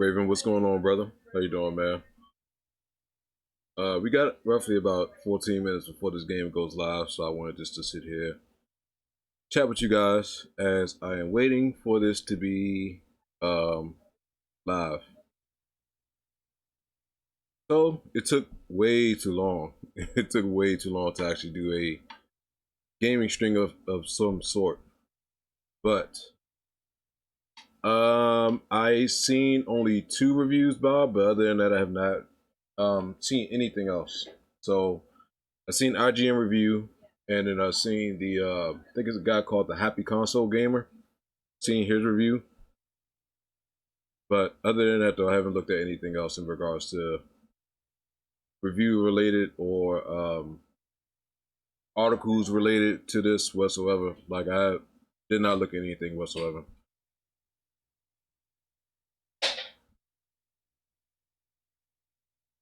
Raven, what's going on, brother? How you doing, man? We got roughly about 14 minutes before this game goes live, so I wanted just to sit here, chat with you guys as I am waiting for this to be um, live. So it took way too long. It took way too long to actually do a gaming string of some sort. But I seen only 2 reviews, Bob. But other than that, I have not seen anything else. So I seen IGN review, and then I seen the I think it's a guy called the Happy Console Gamer. Seen his review, but other than that, though, I haven't looked at anything else in regards to review related or articles related to this whatsoever. Like I did not look at anything whatsoever.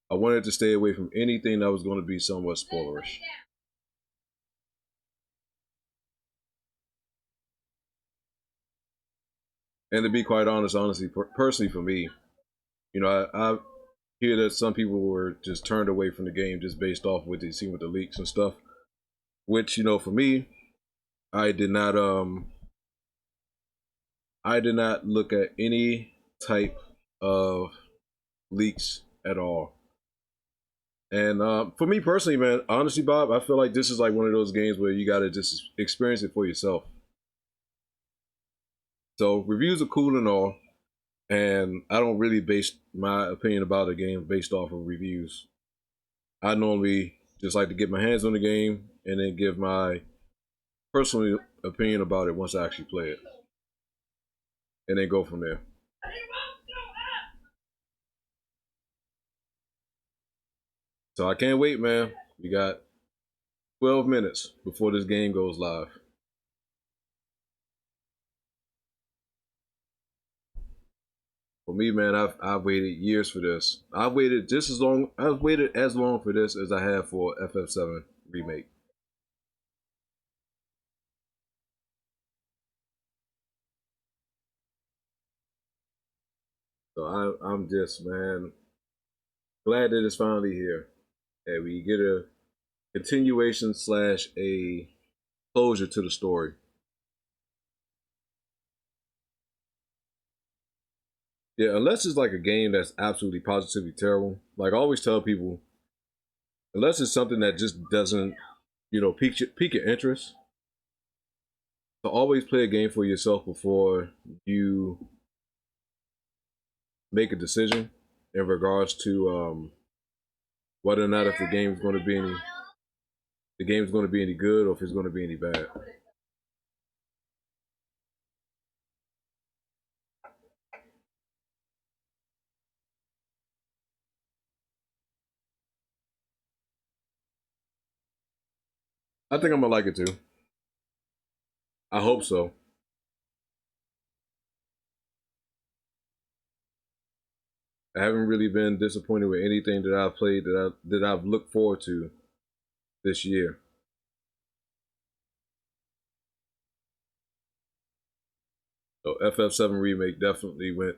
I wanted to stay away from anything that was going to be somewhat spoilerish. And to be quite honest, honestly, personally for me, I hear that some people were just turned away from the game just based off what they seen with the leaks and stuff. Which for me, I did not look at any type of leaks at all. And for me personally, man, honestly, Bob, I feel like this is like one of those games where you gotta just experience it for yourself. So reviews are cool and all, and I don't really base my opinion about a game based off of reviews. I normally just like to get my hands on the game and then give my personal opinion about it once I actually play it, and then go from there. So I can't wait, man. We got 12 minutes before this game goes live. For me, man, I've waited years for this. I've waited just as long. I've waited as long for this as I have for FF7 remake. So I'm just, man, glad that it's finally here, and we get a continuation slash a closure to the story. Yeah, unless it's like a game that's absolutely positively terrible. Like I always tell people, unless it's something that just doesn't, pique your interest. So always play a game for yourself before you make a decision in regards to whether or not if the game's going to be any good or if it's going to be any bad. I think I'm gonna like it too. I hope so. I haven't really been disappointed with anything that I've played that I've looked forward to this year. So FF7 remake definitely went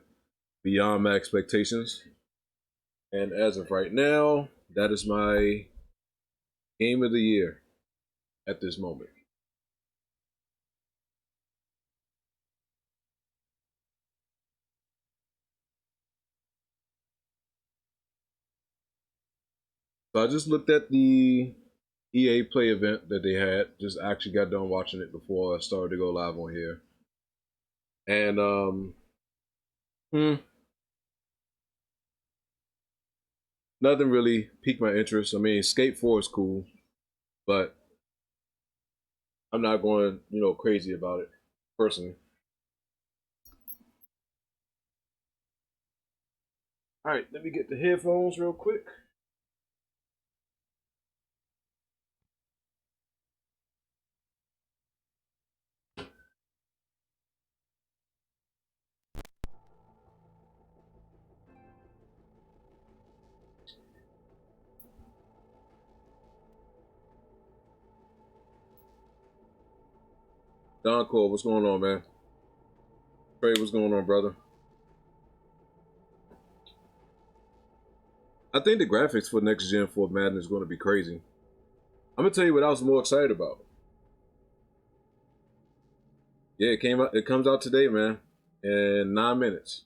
beyond my expectations, and as of right now, that is my game of the year at this moment. So I just looked at the EA Play event that they had. Just actually got done watching it before I started to go live on here, and hmm, nothing really piqued my interest. I mean, Skate 4 is cool, but I'm not going, crazy about it personally. All right, let me get the headphones real quick. Don Cole, what's going on, man? Trey, what's going on, brother? I think the graphics for next gen for Madden is going to be crazy. I'm gonna tell you what I was more excited about. Yeah, it came out. It comes out today, man, in 9 minutes.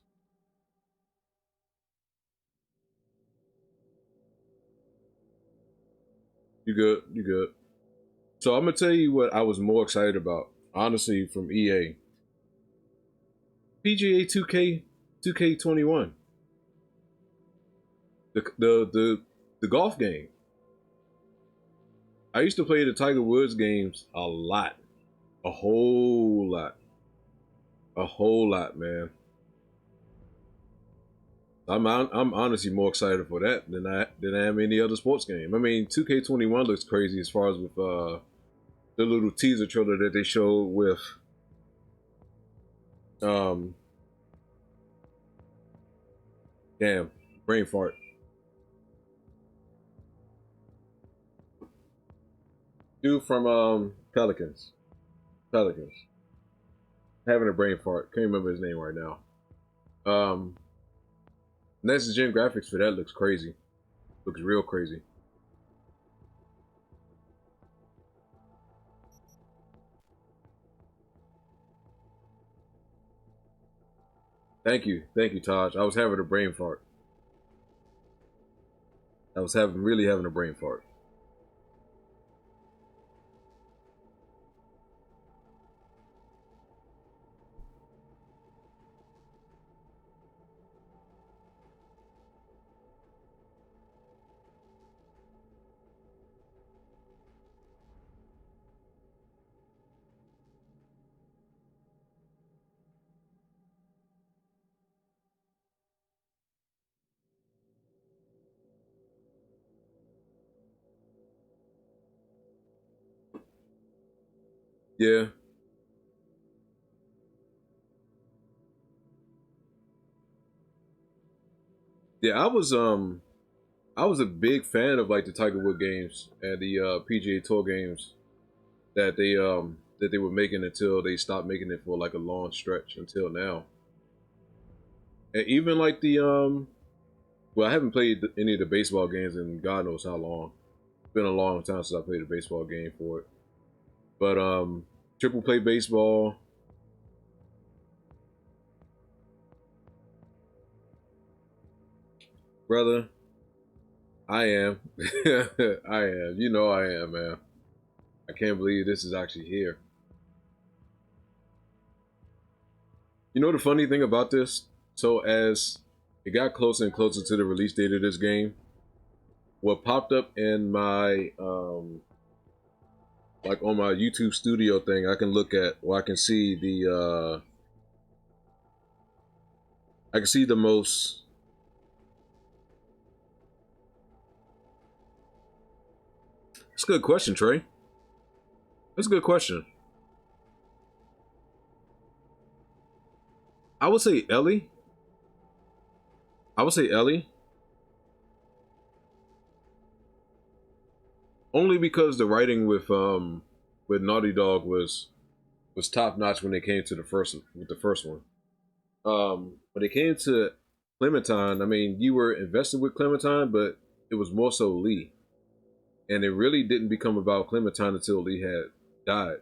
You good? You good? So I'm gonna tell you what I was more excited about, honestly, from EA. PGA 2K 2K21, the golf game. I used to play the Tiger Woods games a lot, a whole lot, a whole lot, man. I'm honestly more excited for that than I am any other sports game. I mean, 2K21 looks crazy as far as with the little teaser trailer that they showed with um damn brain fart. Dude from Pelicans having a brain fart. Can't remember his name right now. Um, next gen graphics for that looks crazy. Looks real crazy. Thank you, Taj. I was having a brain fart. I was really having a brain fart. Yeah, yeah. I was a big fan of like the Tiger Wood games and the PGA Tour games that they were making until they stopped making it for like a long stretch until now. And even like the well, I haven't played any of the baseball games in God knows how long. It's been a long time since I played a baseball game for it. But triple play baseball, brother. I am. I am. You know I am, man. I can't believe this is actually here. You know the funny thing about this? So as it got closer and closer to the release date of this game, what popped up in my like on my YouTube studio thing, I can look at or I can see the most. It's a good question, Trey. That's a good question. I would say Ellie. I would say Ellie. Only because the writing with Naughty Dog was top notch when they came to the first one. When it came to Clementine, I mean, you were invested with Clementine, but it was more so Lee, and it really didn't become about Clementine until Lee had died.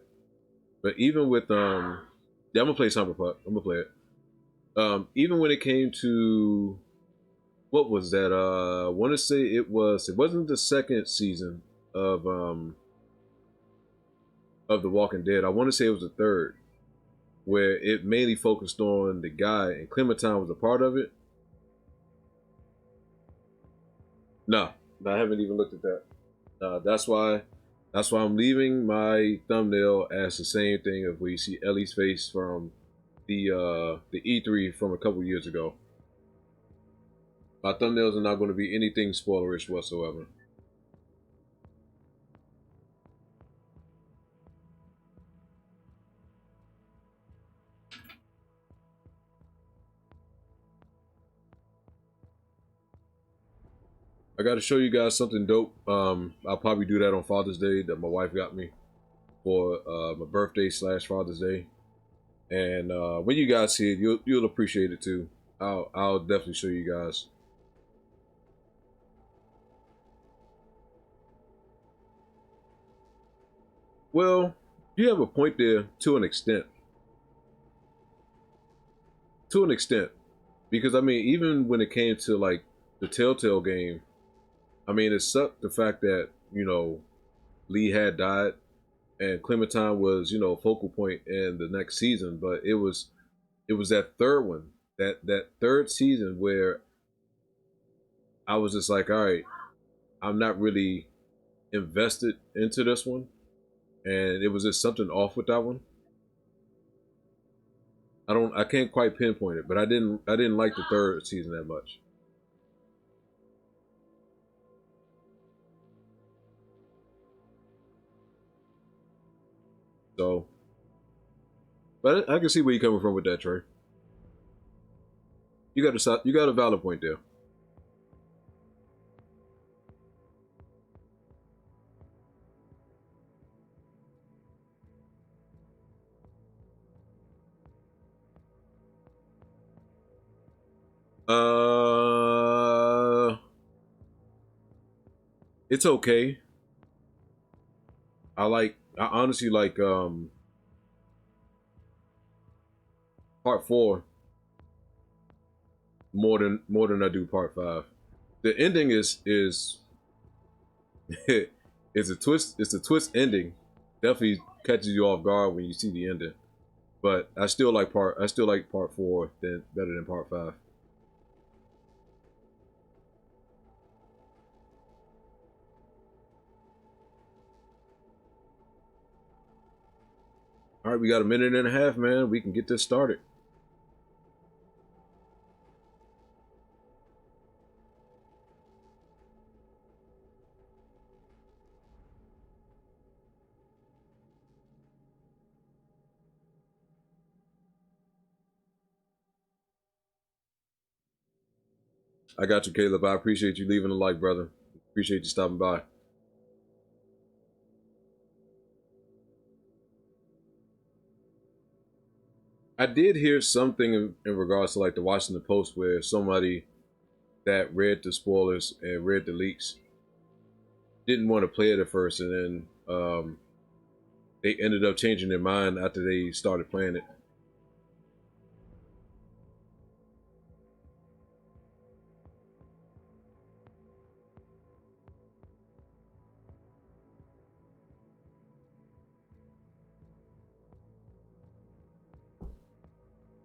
But even with yeah, I'm gonna play Cyberpunk. I'm gonna play it. Even when it came to what was that? I want to say it wasn't the second season of um of The Walking Dead. I want to say it was the third, where it mainly focused on the guy and Clementine was a part of it. No, no, I haven't even looked at that. That's why I'm leaving my thumbnail as the same thing of where you see Ellie's face from the E3 from a couple years ago. My thumbnails are not going to be anything spoilerish whatsoever. I got to show you guys something dope. I'll probably do that on Father's Day that my wife got me for my birthday slash Father's Day. And when you guys see it, you'll appreciate it too. I'll definitely show you guys. Well, you have a point there to an extent. To an extent, because I mean, even when it came to like the Telltale game, I mean, it sucked the fact that Lee had died and Clementine was focal point in the next season, but it was that third one, that third season where I was just like, all right, I'm not really invested into this one, and it was just something off with that one. I can't quite pinpoint it, but I didn't like the third season that much. So, but I can see where you're coming from with that, Trey. You got a valid point there. Uh, it's okay. I honestly like part four more than I do part five. The ending is it's a twist. It's a twist ending. Definitely catches you off guard when you see the ending. But I still like part four better than part five. All right, we got a minute and a half, man. We can get this started. I got you, Caleb. I appreciate you leaving a like, brother. Appreciate you stopping by. I did hear something in regards to like the Washington Post where somebody that read the spoilers and read the leaks didn't want to play it at first, and then they ended up changing their mind after they started playing it.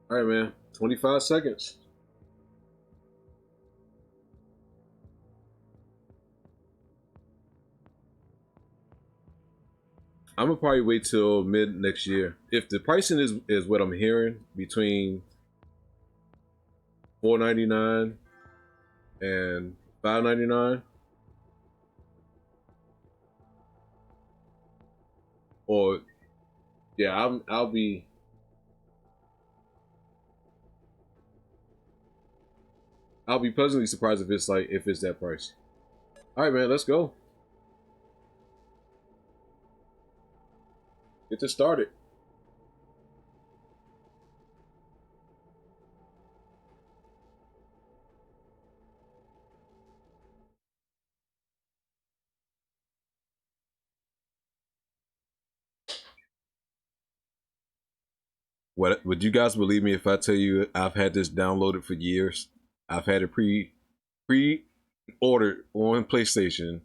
All right, man. 25 seconds. I'm gonna probably wait till mid next year. If the pricing is what I'm hearing between 4.99 and 5.99, or yeah, I'll be pleasantly surprised if it's that price. All right, man. Let's go. Get this started. What would you guys believe me if I tell you I've had this downloaded for years? I've had it pre ordered on PlayStation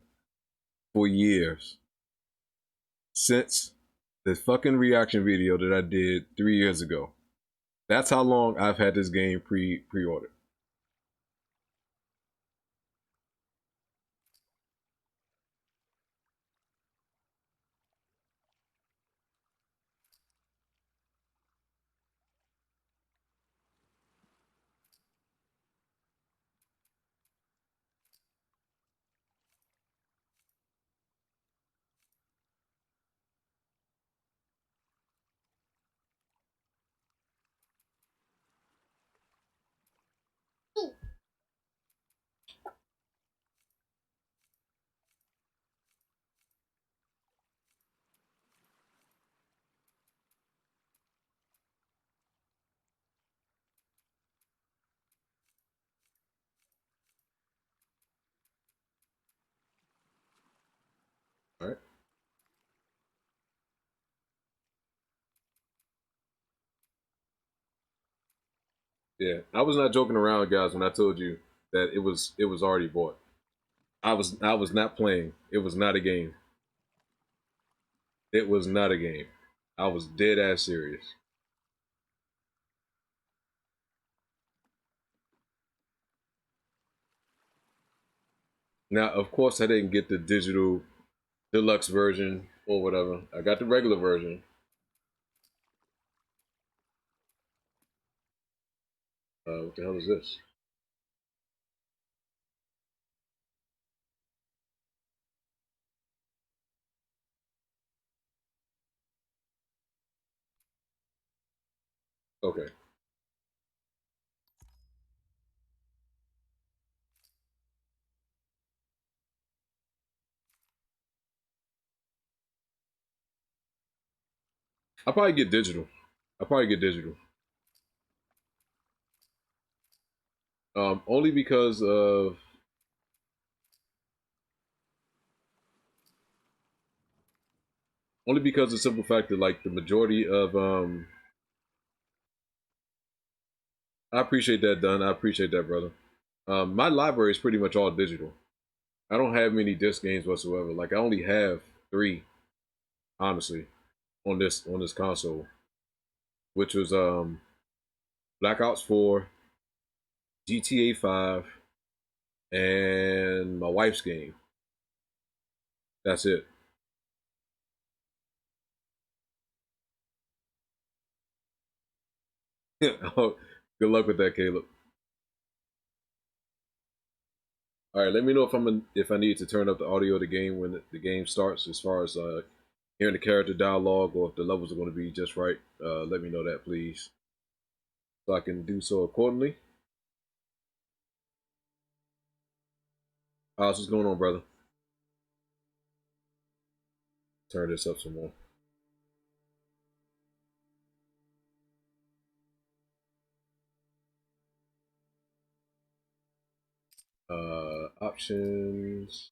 for years since the fucking reaction video that I did 3 years ago. That's how long I've had this game pre ordered. Yeah, I was not joking around, guys, when I told you that it was already bought. I was not playing. It was not a game. It was not a game. I was dead ass serious. Now, of course, I didn't get the digital deluxe version or whatever. I got the regular version. What the hell is this? Okay. I'll probably get digital. I'll probably get digital. Only because of the simple fact that like the majority of I appreciate that, Dunn. I appreciate that, brother. My library is pretty much all digital. I don't have many disc games whatsoever. Like I only have three, honestly, on this console, which was Black Ops 4, GTA 5, and my wife's game. That's it. Oh, good luck with that, Caleb. All right, let me know if I need to turn up the audio of the game when the game starts, as far as hearing the character dialogue, or if the levels are going to be just right. Let me know that, please, so I can do so accordingly. How's what's going on, brother? Turn this up some more. Options,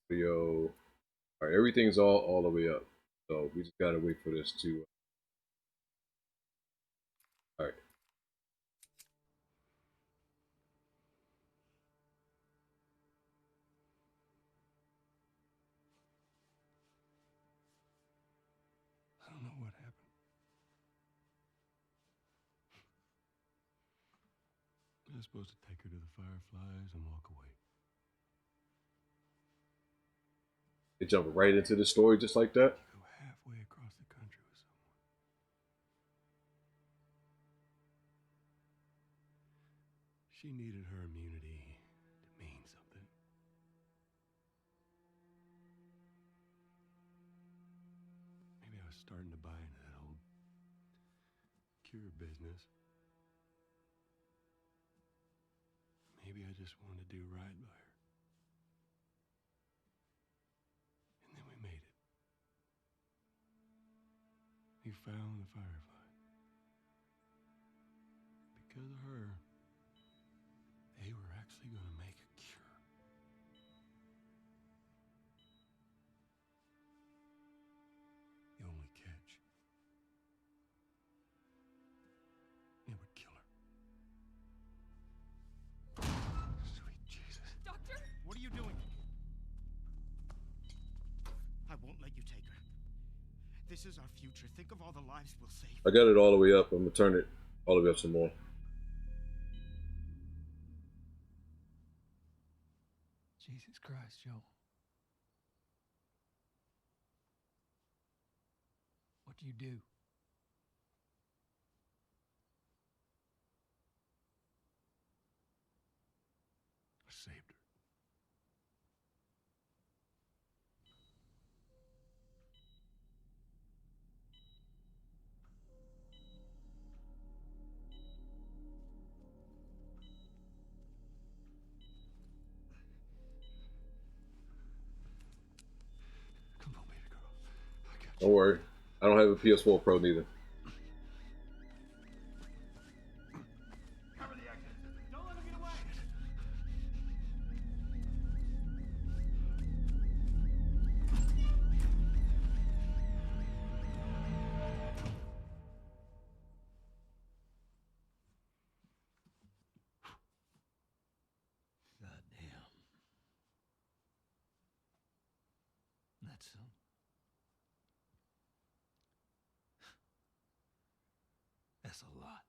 video. All right, everything's all the way up. So we just gotta wait for this to. All right. I don't know what happened. I was supposed to take her to the Fireflies and walk away. They jump right into the story just like that. Go halfway across the country with someone. She needed her immunity to mean something. Maybe I was starting to buy into that old cure business. Maybe I just wanted to do right by her. And then we made it. We found the Firefly. Because of her, they were actually going to make a cure. The only catch, it would kill her. Sweet Jesus. Doctor? What are you doing? I won't let you take her. This is our future. Think of all the lives we'll save. I got it all the way up. I'm gonna turn it all the way up some more. Jesus Christ, Joel. What do you do? I saved her. Come on, baby girl. I got you. Don't worry. I don't have a PS4 Pro neither. Cover the exit. Don't let him get away. that, son? That's a lot.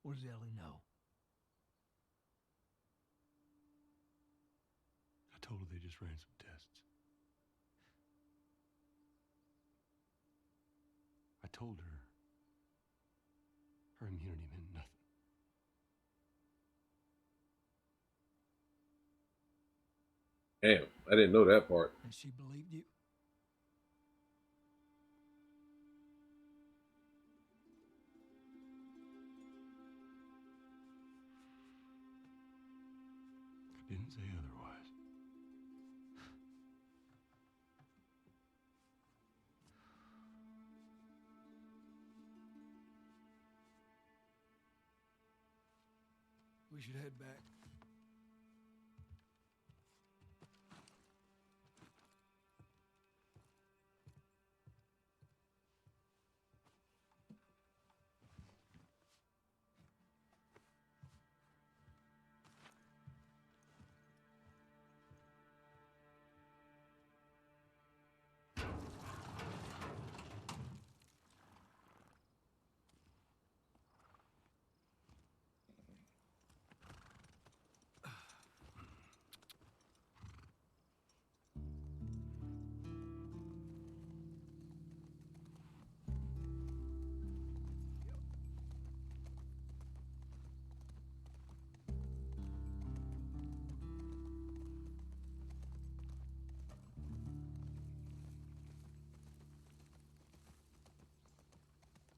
What does Ellie know? I told her they just ran some tests. I told her her immunity meant nothing. Damn, I didn't know that part. And she believed you? I didn't say otherwise. We should head back.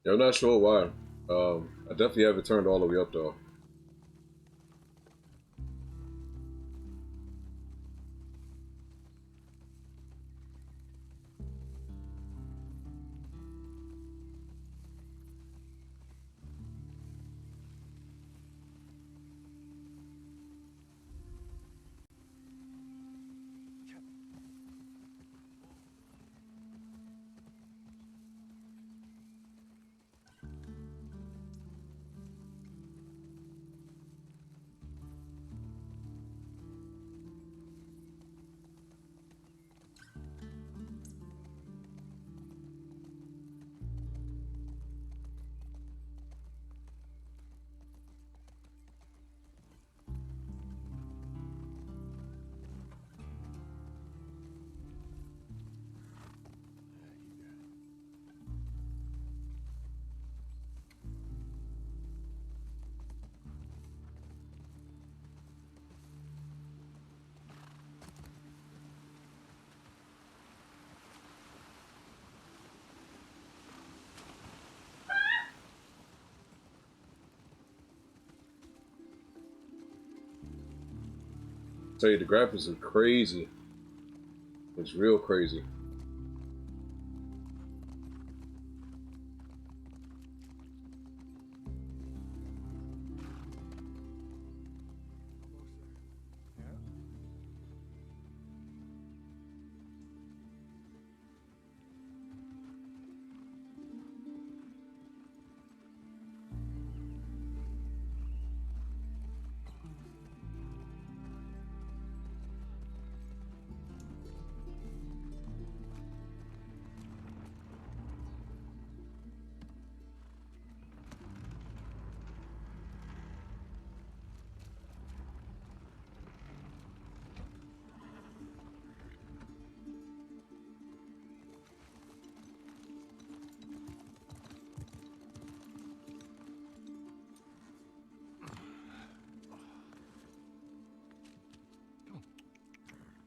Yeah, I'm not sure why. I definitely have it turned all the way up though. Tell you the graphics are crazy. It's real crazy.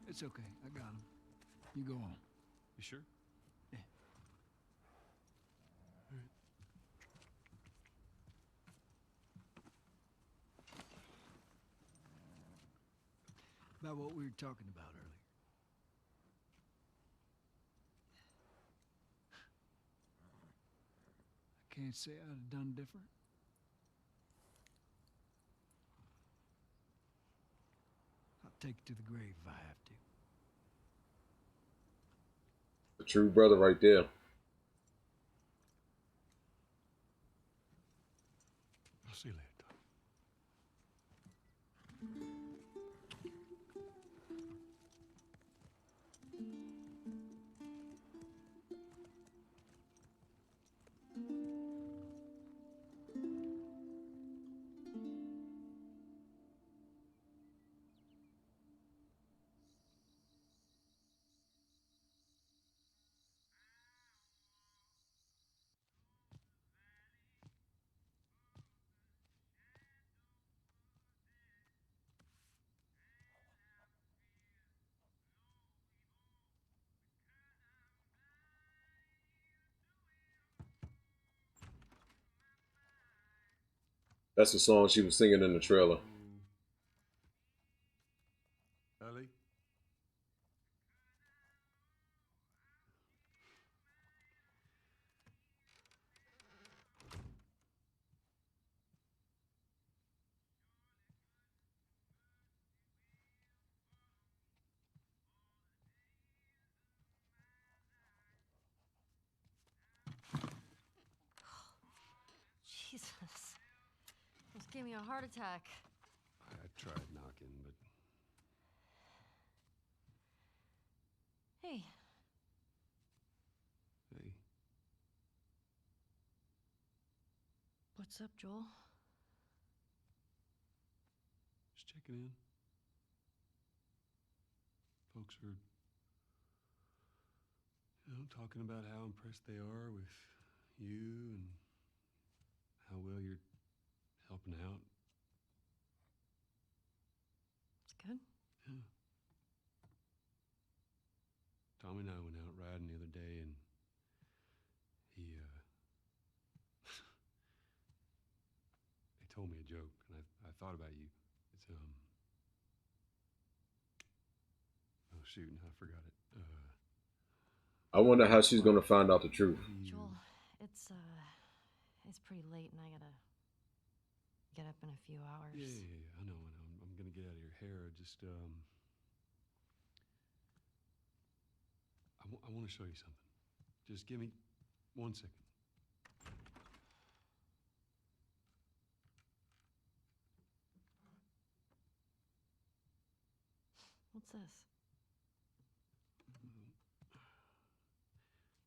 It's okay. I got him. You go on. You sure? Yeah. All right. About what we were talking about earlier. I can't say I'd have done different. I'll take it to the grave if I have to. The true brother right there. I'll see you later, Doc. That's the song she was singing in the trailer. Ellie? Jesus. Almost gave me a heart attack. I tried knocking, but Hey, hey, what's up, Joel? just checking in. Folks are, talking about how impressed they are with you and how well you're helping out. It's good. Yeah. Tommy and I went out riding the other day, and he, he told me a joke, and I thought about you. It's, oh shoot, now I forgot it. I wonder how she's gonna find out the truth. What do you... Joel, it's pretty late and I gotta get up in a few hours. Yeah, I know. I'm gonna get out of your hair. I want to show you something. Just give me 1 second. What's this?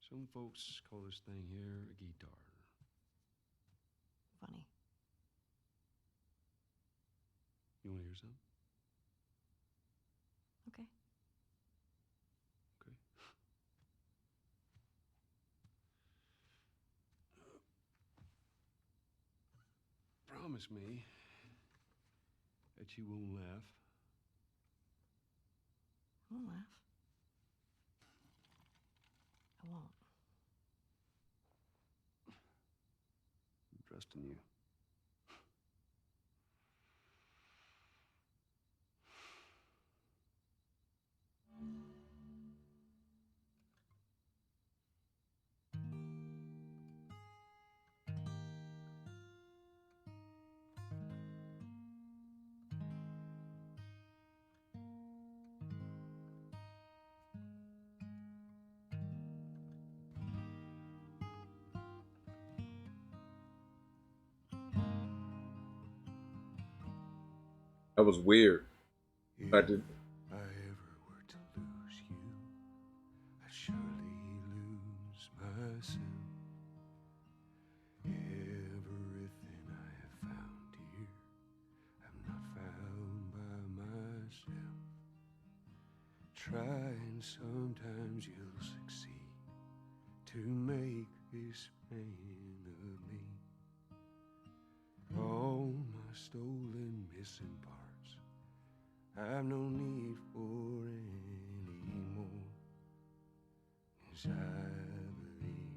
Some folks call this thing here a guitar. Funny. You want to hear something? Okay. Okay. Promise me that you won't laugh. I won't laugh. I won't. I'm trusting you. That was weird. If I did. I ever were to lose you, I'd surely lose myself. Everything I have found here, I'm not found by myself. Try and sometimes you'll succeed to make this man of me. All my stolen missing parts, I've no need for any more. 'Cause I believe,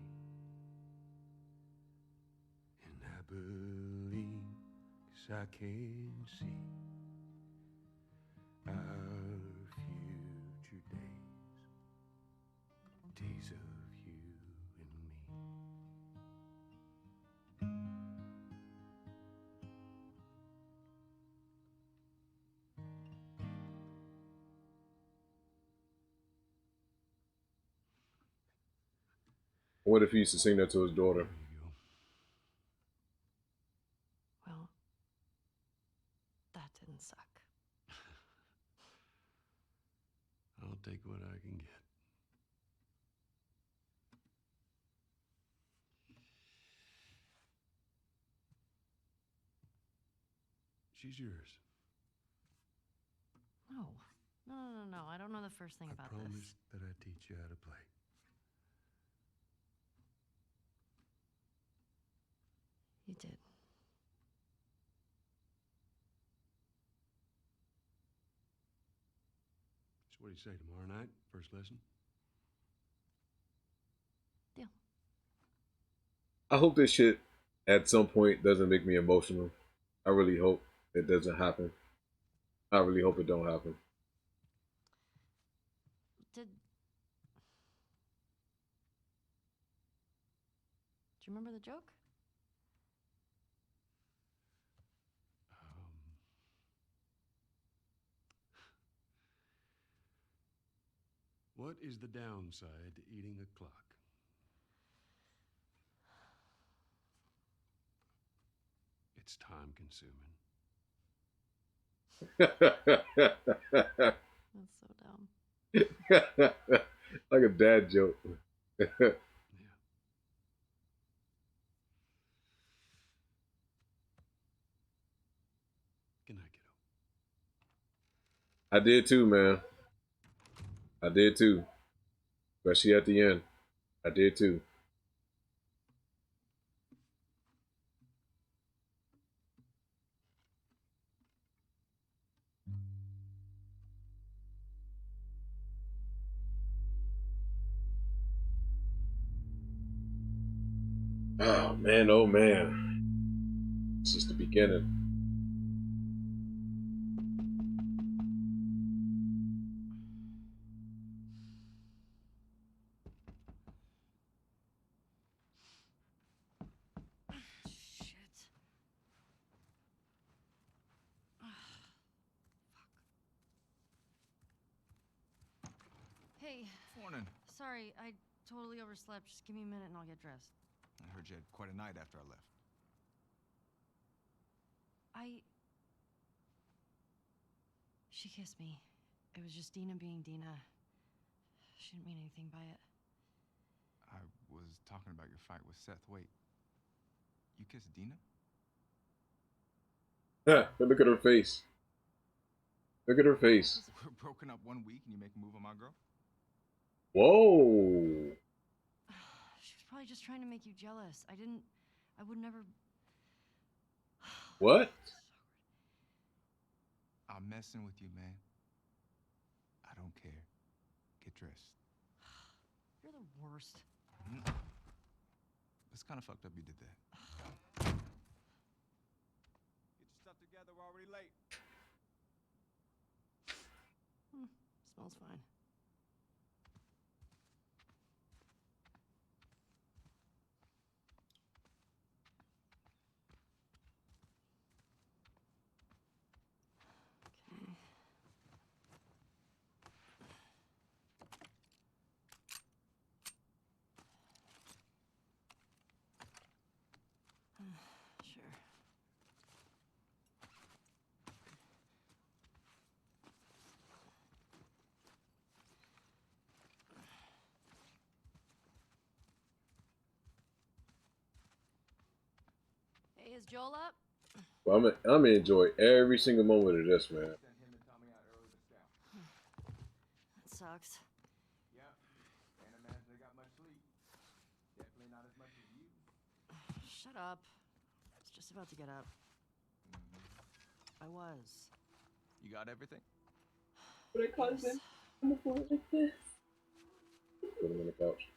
and I believe, 'cause I can see our future days, days of you and me. What if he used to sing that to his daughter? There you go. Well, that didn't suck. I'll take what I can get. She's yours. No. No. I don't know the first thing I about promised this. that I'd teach you how to play. You did. So what do you say, tomorrow night? First lesson? Deal. I hope this shit at some point doesn't make me emotional. I really hope it doesn't happen. I really hope it don't happen. Do you remember the joke? Um, what is the downside to eating a clock? It's time consuming. That's so dumb. Like a dad joke. Yeah. Good night, kiddo. I did too, man. I did too. Especially at the end. I did too. Oh man, oh man. This is the beginning. Shit. Hey, Morning. sorry, I totally overslept. Just give me a minute and I'll get dressed. I heard you had quite a night after I left. She kissed me. It was just Dina being Dina. She didn't mean anything by it. I was talking about your fight with Seth. Wait, you kissed Dina? Look at her face. Look at her face. We're broken up 1 week and you make a move on my girl? Whoa. She was probably just trying to make you jealous. I would never. What? I'm messing with you, man. I don't care. Get dressed. You're the worst. It's kind of fucked up you did that. Get your stuff together, we're already late. Smells fine. Okay. Sure. Hey, is Joel up? Well, I'm gonna enjoy every single moment of this, man. Sent him and Tommy out early to scout. That sucks. Yeah, can't imagine they got much sleep. Definitely not as much as you. Shut up. I was just about to get up. I was. You got everything? But I can't Yes. on the floor like this. Put him on the couch.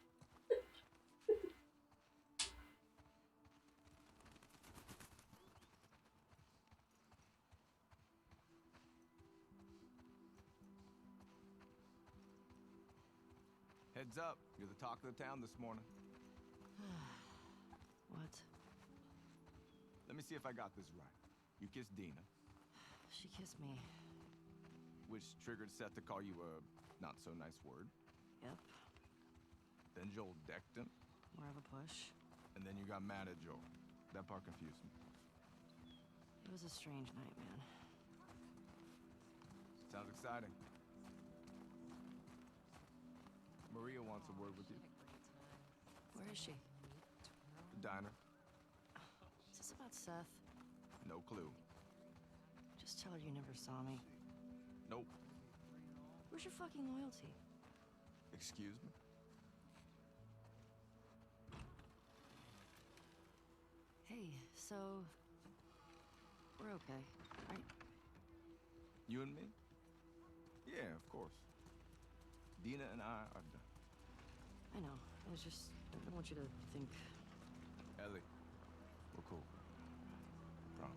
Heads up, you're the talk of the town this morning. What? Let me see if I got this right. You kissed Dina, She kissed me. which triggered Seth to call you a not so nice word. Yep. Then Joel decked him, More of a push. and then you got mad at Joel. That part confused me. It was a strange night, man. Sounds exciting. Maria wants a word with you. Where is she? The diner. Is this about Seth? No clue. Just tell her you never saw me. Nope. Where's your fucking loyalty? Excuse me? Hey, so we're okay, right? You and me? Yeah, of course. Dina and I are done. I know. I was just. I don't want you to think. Ellie, we're cool. Promise.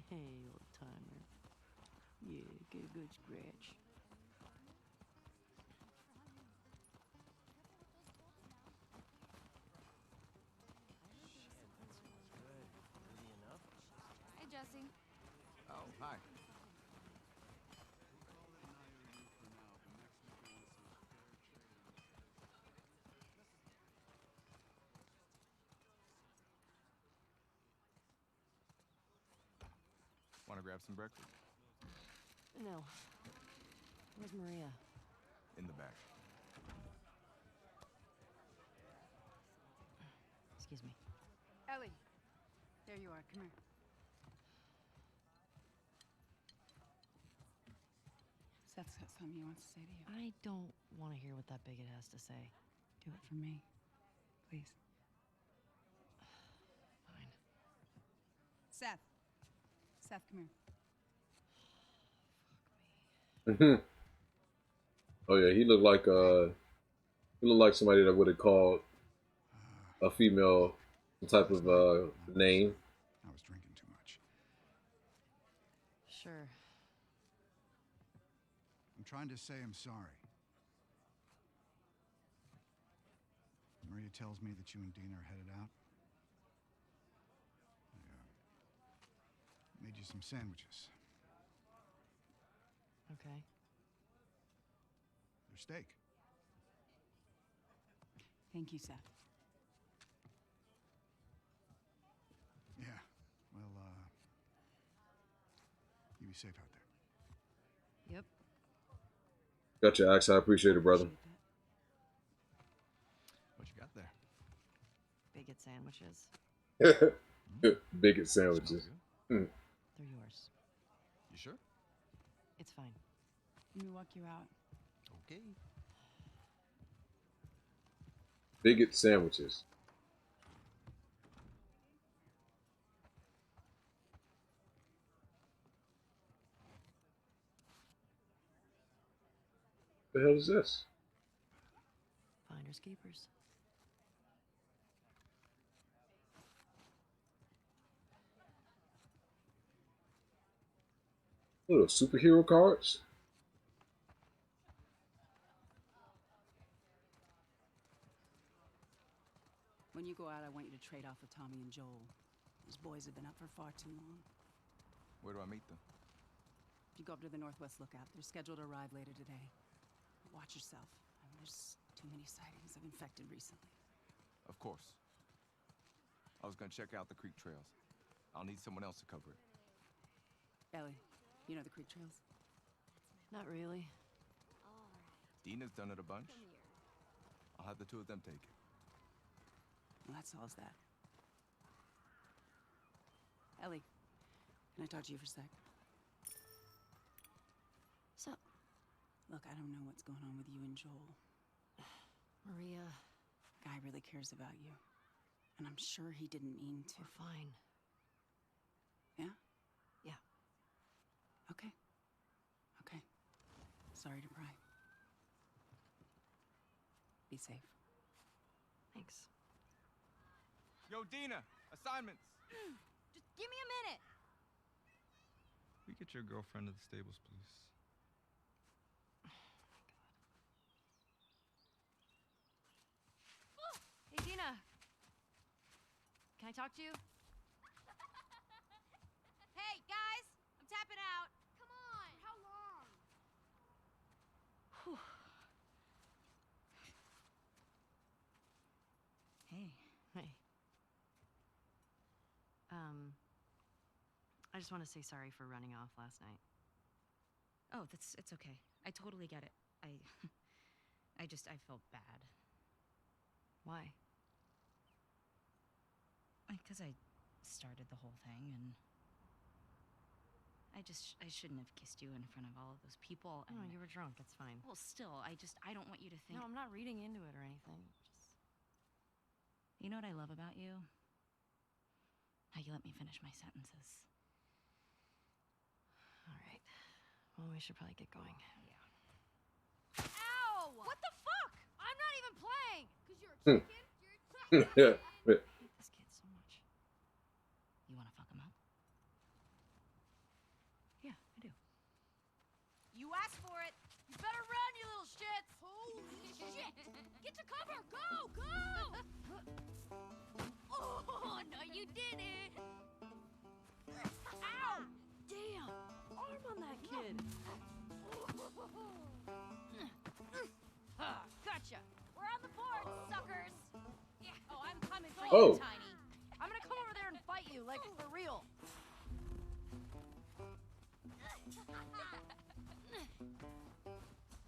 Hey, old timer. Yeah, get a good scratch. Hey, Jesse. Oh, hi. Want to grab some breakfast? No. Where's Maria? In the back. Excuse me. Ellie. There you are. Come here. Seth's got something he wants to say to you. I don't want to hear what that bigot has to say. Do it for me. Please. Fine. Seth. Seth, come here. Mhm. Oh yeah, he looked like somebody that would have called a female some type of name. I was drinking too much. Sure. I'm trying to say I'm sorry. Maria tells me that you and Dina are headed out. I made you some sandwiches. Okay. They're steak. Thank you, Seth. Yeah. Well, you be safe out there. Yep. Got your axe. I appreciate it, brother. Appreciate that. What you got there? Bigot sandwiches. Bigot Smells sandwiches. good. Mm. They're yours. You sure? It's fine. Let me walk you out. Okay. Bigot sandwiches. The hell is this? Finders keepers. What are those, superhero cards? When you go out, I want you to trade off with Tommy and Joel. Those boys have been up for far too long. Where do I meet them? If you go up to the Northwest Lookout, they're scheduled to arrive later today. Watch yourself. There's too many sightings of infected recently. Of course. I was gonna check out the creek trails. I'll need someone else to cover it. Ellie, you know the creek trails? Not really. Dina's done it a bunch. I'll have the two of them take it. Well, that solves that. Ellie, can I talk to you for a sec? So, Look, I don't know what's going on with you and Joel. Maria, Guy really cares about you. And I'm sure he didn't mean to. we're fine. Yeah? Yeah. Okay. Okay. Sorry to pry. Be safe. Thanks. Yo, Dina! Assignments! Just give me a minute. We get your girlfriend to the stables, please. Hey, Dina. Can I talk to you? Hey, guys! I'm tapping out. Come on! How long? Whew. Hey. Hey. I just want to say sorry for running off last night. Oh, it's okay. I totally get it. I felt bad. Why? Because I started the whole thing, and I shouldn't have kissed you in front of all of those people. And No, you were drunk. It's fine. well, still, I don't want you to think. No, I'm not reading into it or anything. Just... You know what I love about you? How you let me finish my sentences. All right. Well, we should probably get going. Yeah. Ow! What the fuck? I'm not even playing! Cause you're a Hmm. chicken? You're a Yeah. This kid so much. You want to fuck him up? Yeah, I do. You asked for it. You better run, you little shits. Holy shit! Get to cover. Go, go. Oh no, you didn't. Ow! Damn! Arm on that kid! Gotcha. We're on the board, suckers. Oh, I'm coming for Oh. you, Tiny. I'm gonna come over there and fight you, like for real.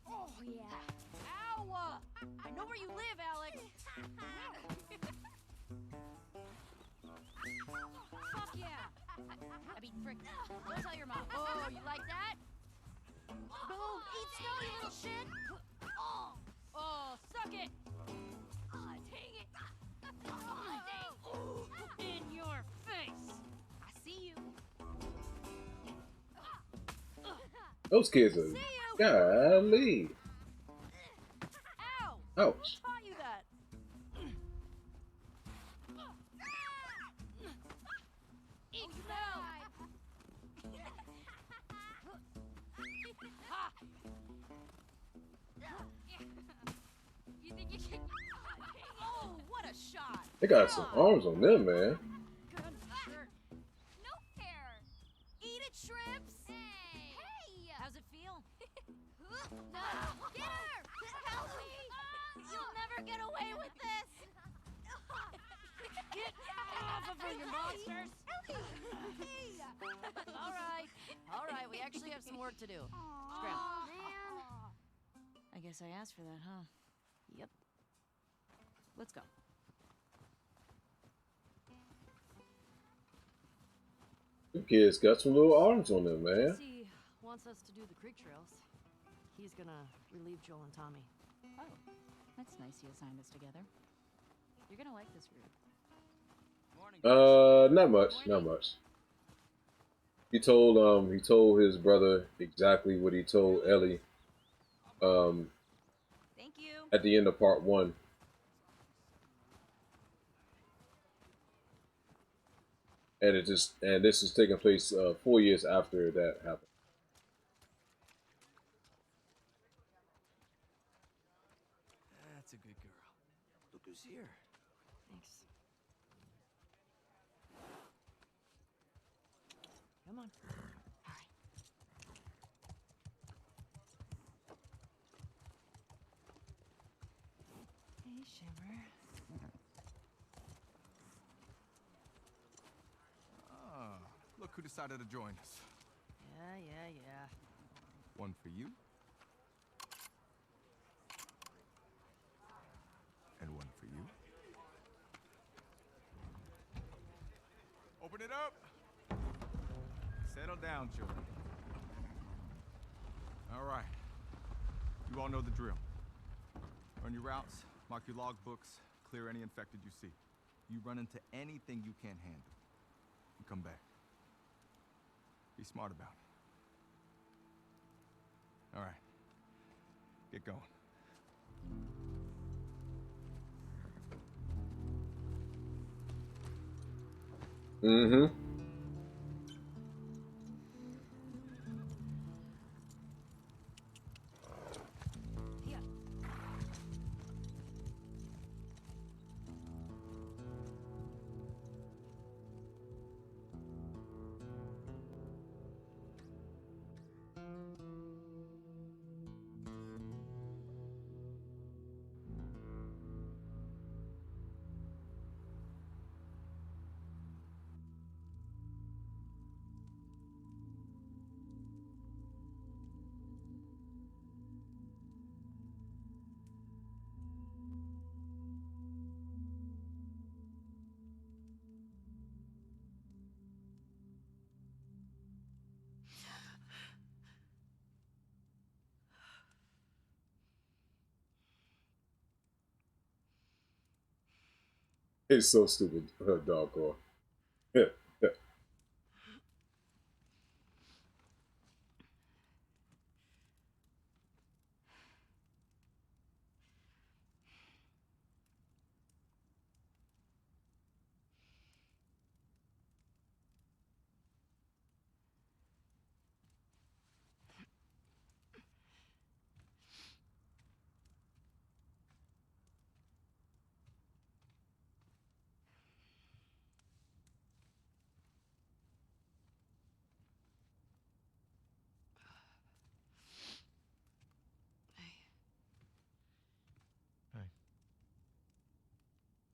Oh yeah. Ow! I know where you live, Alex. Fuck yeah. I mean, frick. Don't tell your mom. Oh, you like that? Boom! Eat snow, you little shit! Oh, suck it! Oh, dang it! Oh, in your face! I see you. Those kids are See you! golly. Ow! Ouch. Who taught you that? Eat snow! Ha! You think you can... Oh, what a shot! They got some arms on them, man. Good shirt. No hair. Eat it, shrimps. Hey. Hey. How's it feel? No. Get her. Help me. You'll never get away with this. Get off of her, you monsters. All right. We actually have some work to do. Scram. I guess I asked for that, huh? Yep. Let's go. Them kids got some little arms on them, man. He wants us to do the creek trails. He's gonna relieve Joel and Tommy. Oh, that's nice you assigned us together. You're gonna like this route. Not much, not much. He told his brother exactly what he told Ellie Thank you. at the end of part 1. And this is taking place 4 years after that happened. That's a good girl. Look who's here. Thanks. Come on. Hey, Shimmer. Ah, look who decided to join us. Yeah. One for you. And one for you. Open it up. Settle down, children. All right. You all know the drill. Run your routes, mark your log books, clear any infected you see. You run into anything you can't handle. You come back. Be smart about it. All right. Get going. Mm-hmm. It's so stupid, dogcore.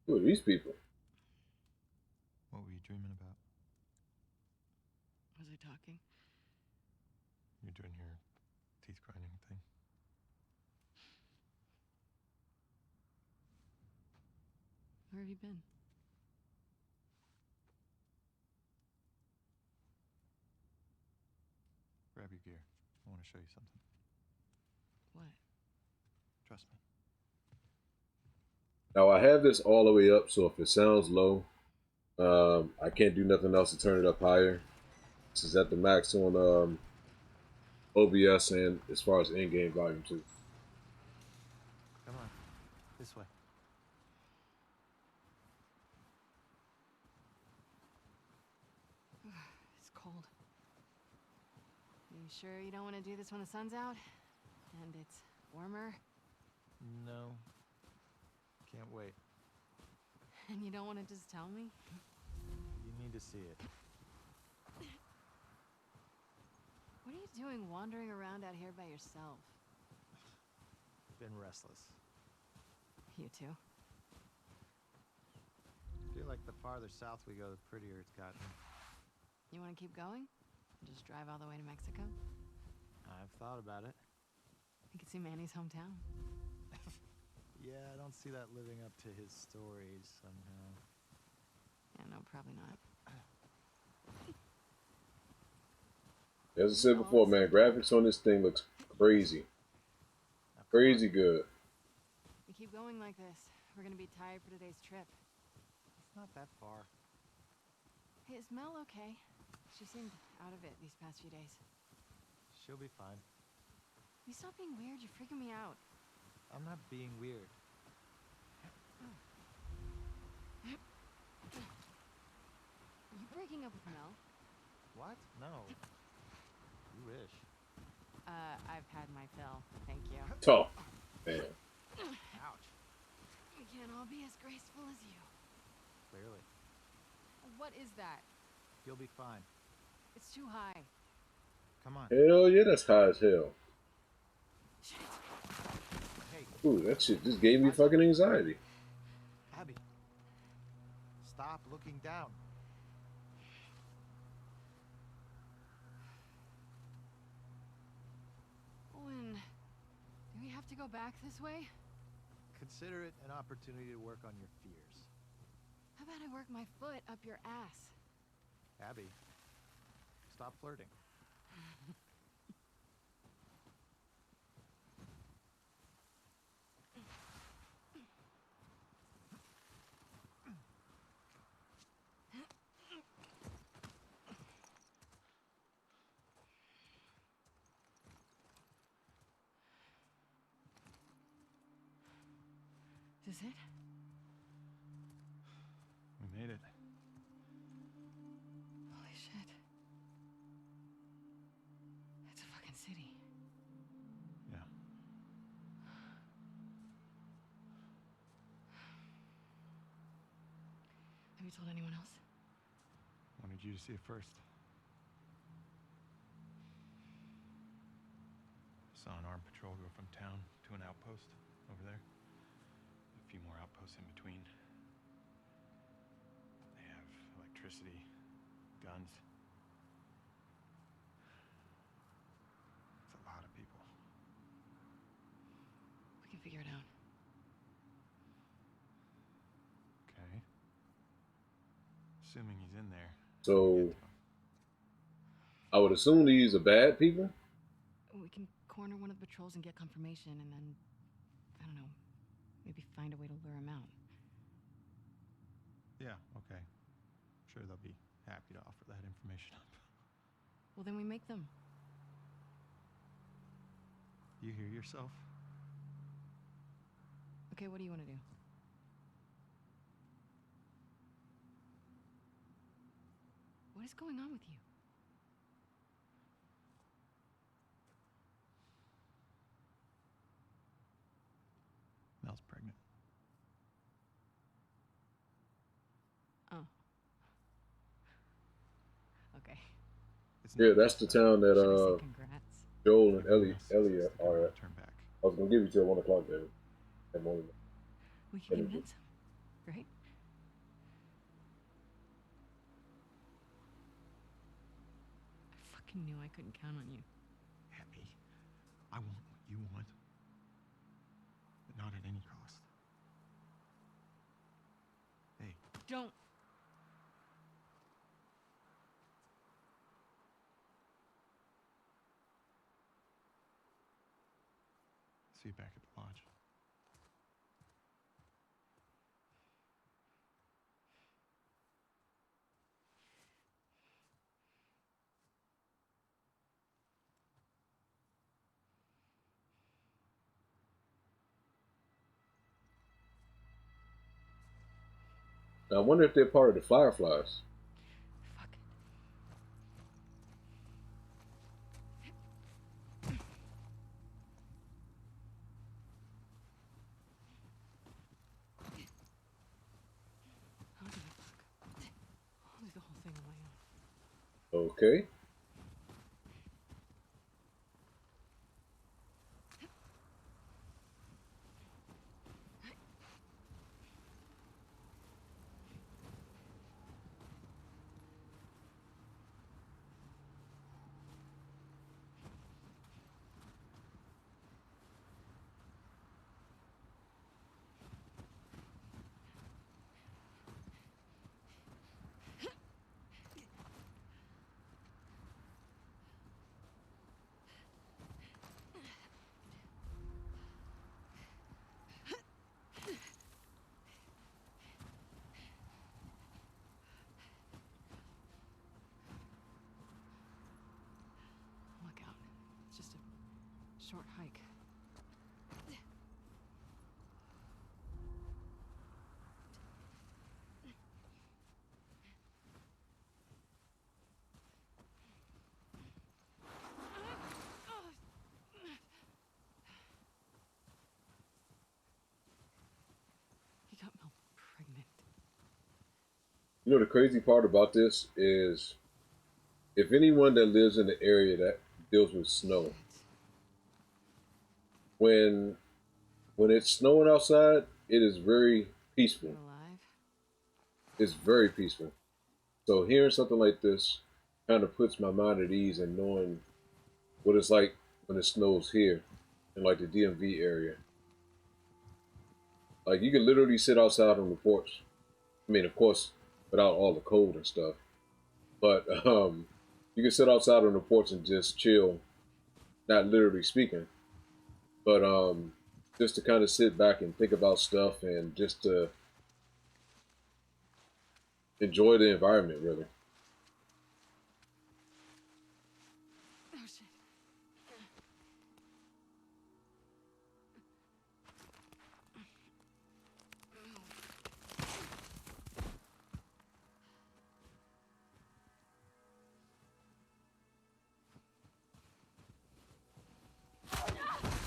Who are these people? What were you dreaming about? Was I talking? You're doing your teeth grinding thing. Where have you been? Grab your gear. I want to show you something. What? Trust me. Now I have this all the way up, so if it sounds low, I can't do nothing else to turn it up higher. This is at the max on OBS and as far as in-game volume too. Come on. This way. It's cold. You sure you don't want to do this when the sun's out? And it's warmer? No. Can't wait. And you don't want to just tell me? You need to see it. What are you doing wandering around out here by yourself? Been restless. You too? Feel like the farther south we go, the prettier it's gotten. You want to keep going? Just drive all the way to Mexico? I've thought about it. You could see Manny's hometown. Yeah, I don't see that living up to his stories somehow. Yeah, no, probably not. As I said before, man, graphics on this thing looks crazy. Crazy good. We keep going like this, we're gonna be tired for today's trip. It's not that far. Hey, is Mel okay? She seemed out of it these past few days. She'll be fine. You stop being weird, you're freaking me out. I'm not being weird. Are you breaking up with Mel? What? No. You wish. I've had my fill, thank you. Tough, man. Ouch. We can't all be as graceful as you. Clearly. What is that? You'll be fine. It's too high. Come on. Hell yeah, that's high as hell. Shit. Hey, Ooh, that shit just gave me fucking anxiety. Abby. Stop looking down. Owen, do we have to go back this way? Consider it an opportunity to work on your fears. How about I work my foot up your ass? Abby, stop flirting. Is this it? We made it. Holy shit. It's a fucking city. Yeah. Have you told anyone else? Wanted you to see it first. Saw an armed patrol go from town to an outpost over there. A few more outposts in between. They have electricity, guns. It's a lot of people. We can figure it out. Okay. Assuming he's in there. So I would assume these are bad people. We can corner one of the patrols and get confirmation, and then, I don't know, maybe find a way to lure him out. Yeah, okay. Sure, they'll be happy to offer that information up. Well, then we make them. You hear yourself? Okay, what do you want to do? What is going on with you? Mel's pregnant. Oh. Okay. It's Yeah, not that's just the about town that Should I say congrats? Joel and everyone else sees Elliot the are girl at. turn back. I was gonna give you till 1 o'clock, David. That morning. We can convince him, right? fucking knew I couldn't count on you. Abby, I want what you want, but not at any cost. Hey, Don't. see you back at the lodge. Now, I wonder if they're part of the Fireflies. Fuck it. I don't give a fuck. I'll do the whole thing on my own. Okay. Look out. It's just a short hike. He got Mel pregnant. You know, the crazy part about this is if anyone that lives in the area that deals with snow, when it's snowing outside, it is very peaceful. You're alive? It's very peaceful. So hearing something like this kind of puts my mind at ease and knowing what it's like when it snows here in like the DMV area. Like you can literally sit outside on the porch. I mean, of course, without all the cold and stuff. But you can sit outside on the porch and just chill, not literally speaking, but just to kind of sit back and think about stuff and just to enjoy the environment, really. Oh shit.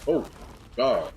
Oh, God.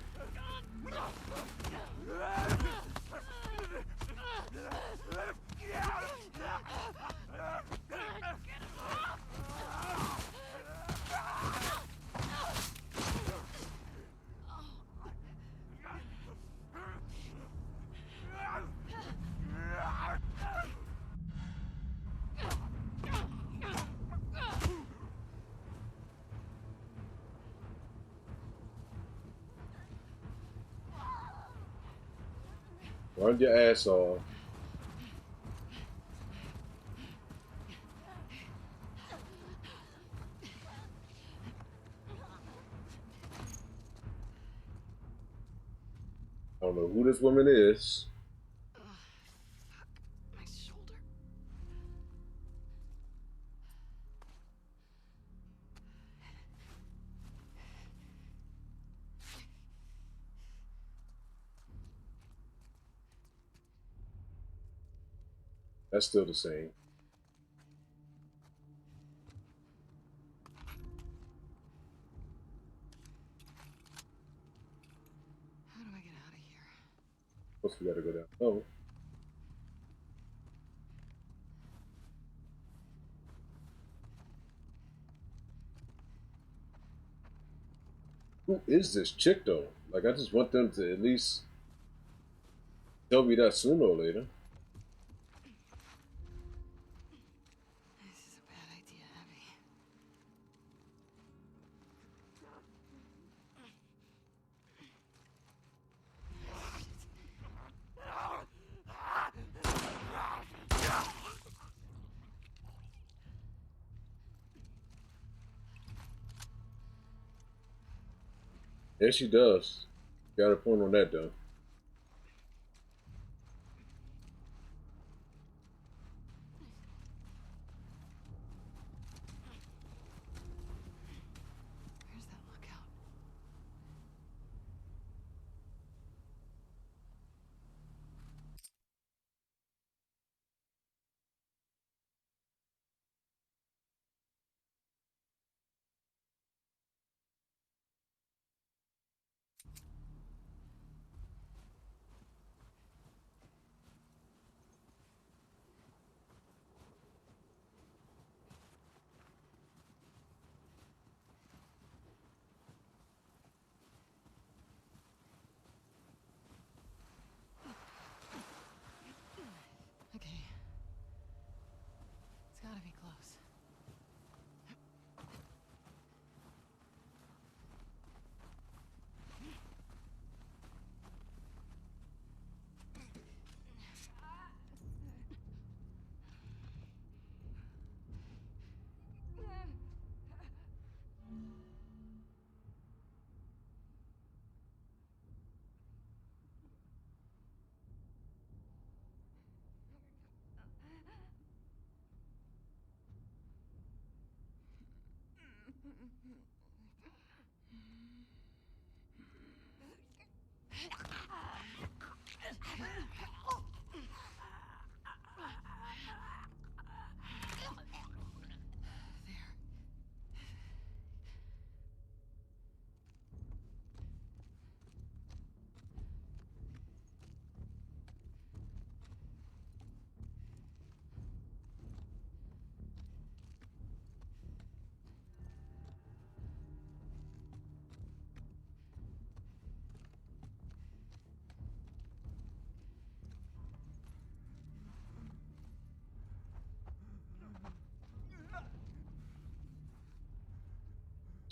Run your ass off. I don't know who this woman is. Fuck. My shoulder. That's still the same. How do I get out of here? Plus, we gotta go down. Oh. Who is this chick, though? Like, I just want them to at least tell me that sooner or later. This is a bad idea, Abby. Yes, she does. Got a point on that though. Where's that lookout? Okay. It's gotta be close.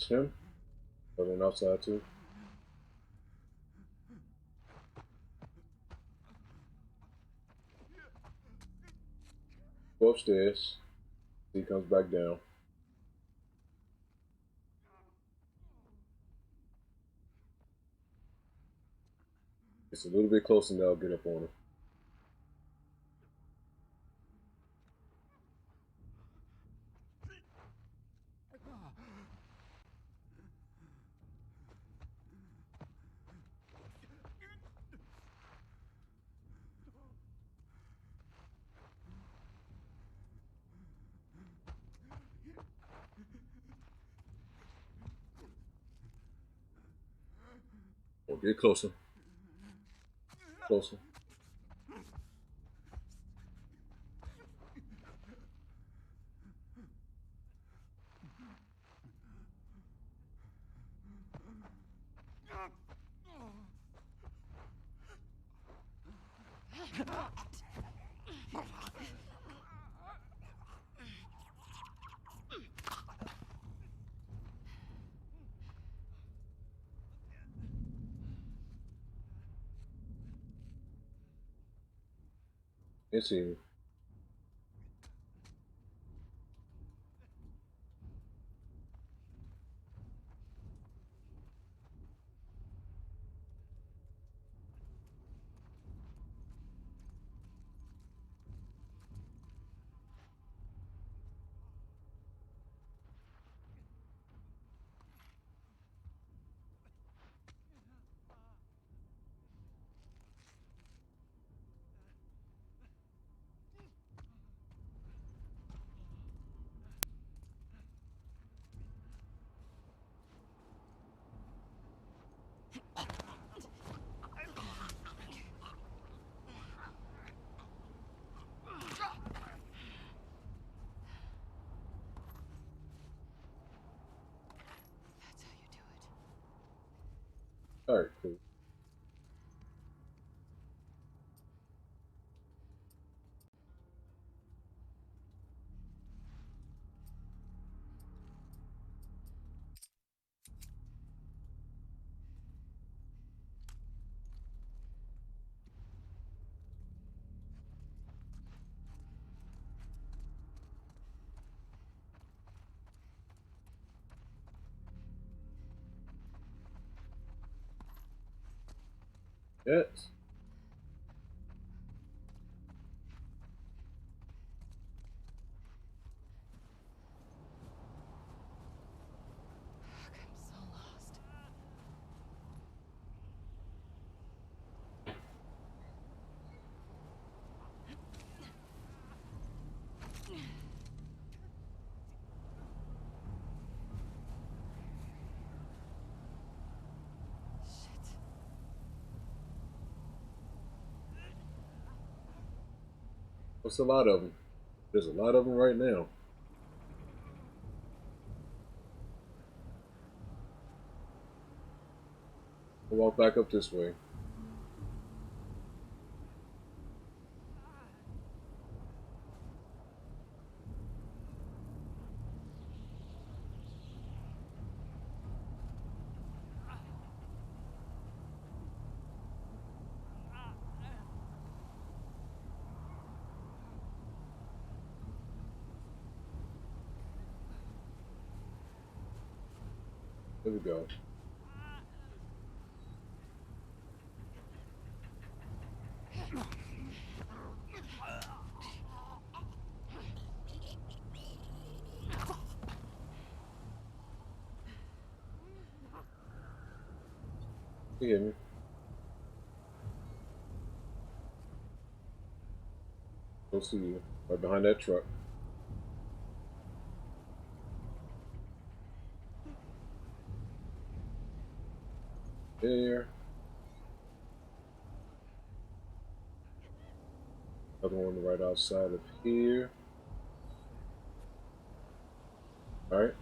It's him. But on outside too. Go upstairs. He comes back down. It's a little bit closer now. I'll get up on him. Oh, get closer. Closer. It's him. That's how you do it. All right, cool. Yes. I'm so lost. Shit. What's a lot of them? There's a lot of them right now. We'll walk back up this way. There we go. You hear me? Don't see you. Right behind that truck. There. Another one right outside of here. Alright.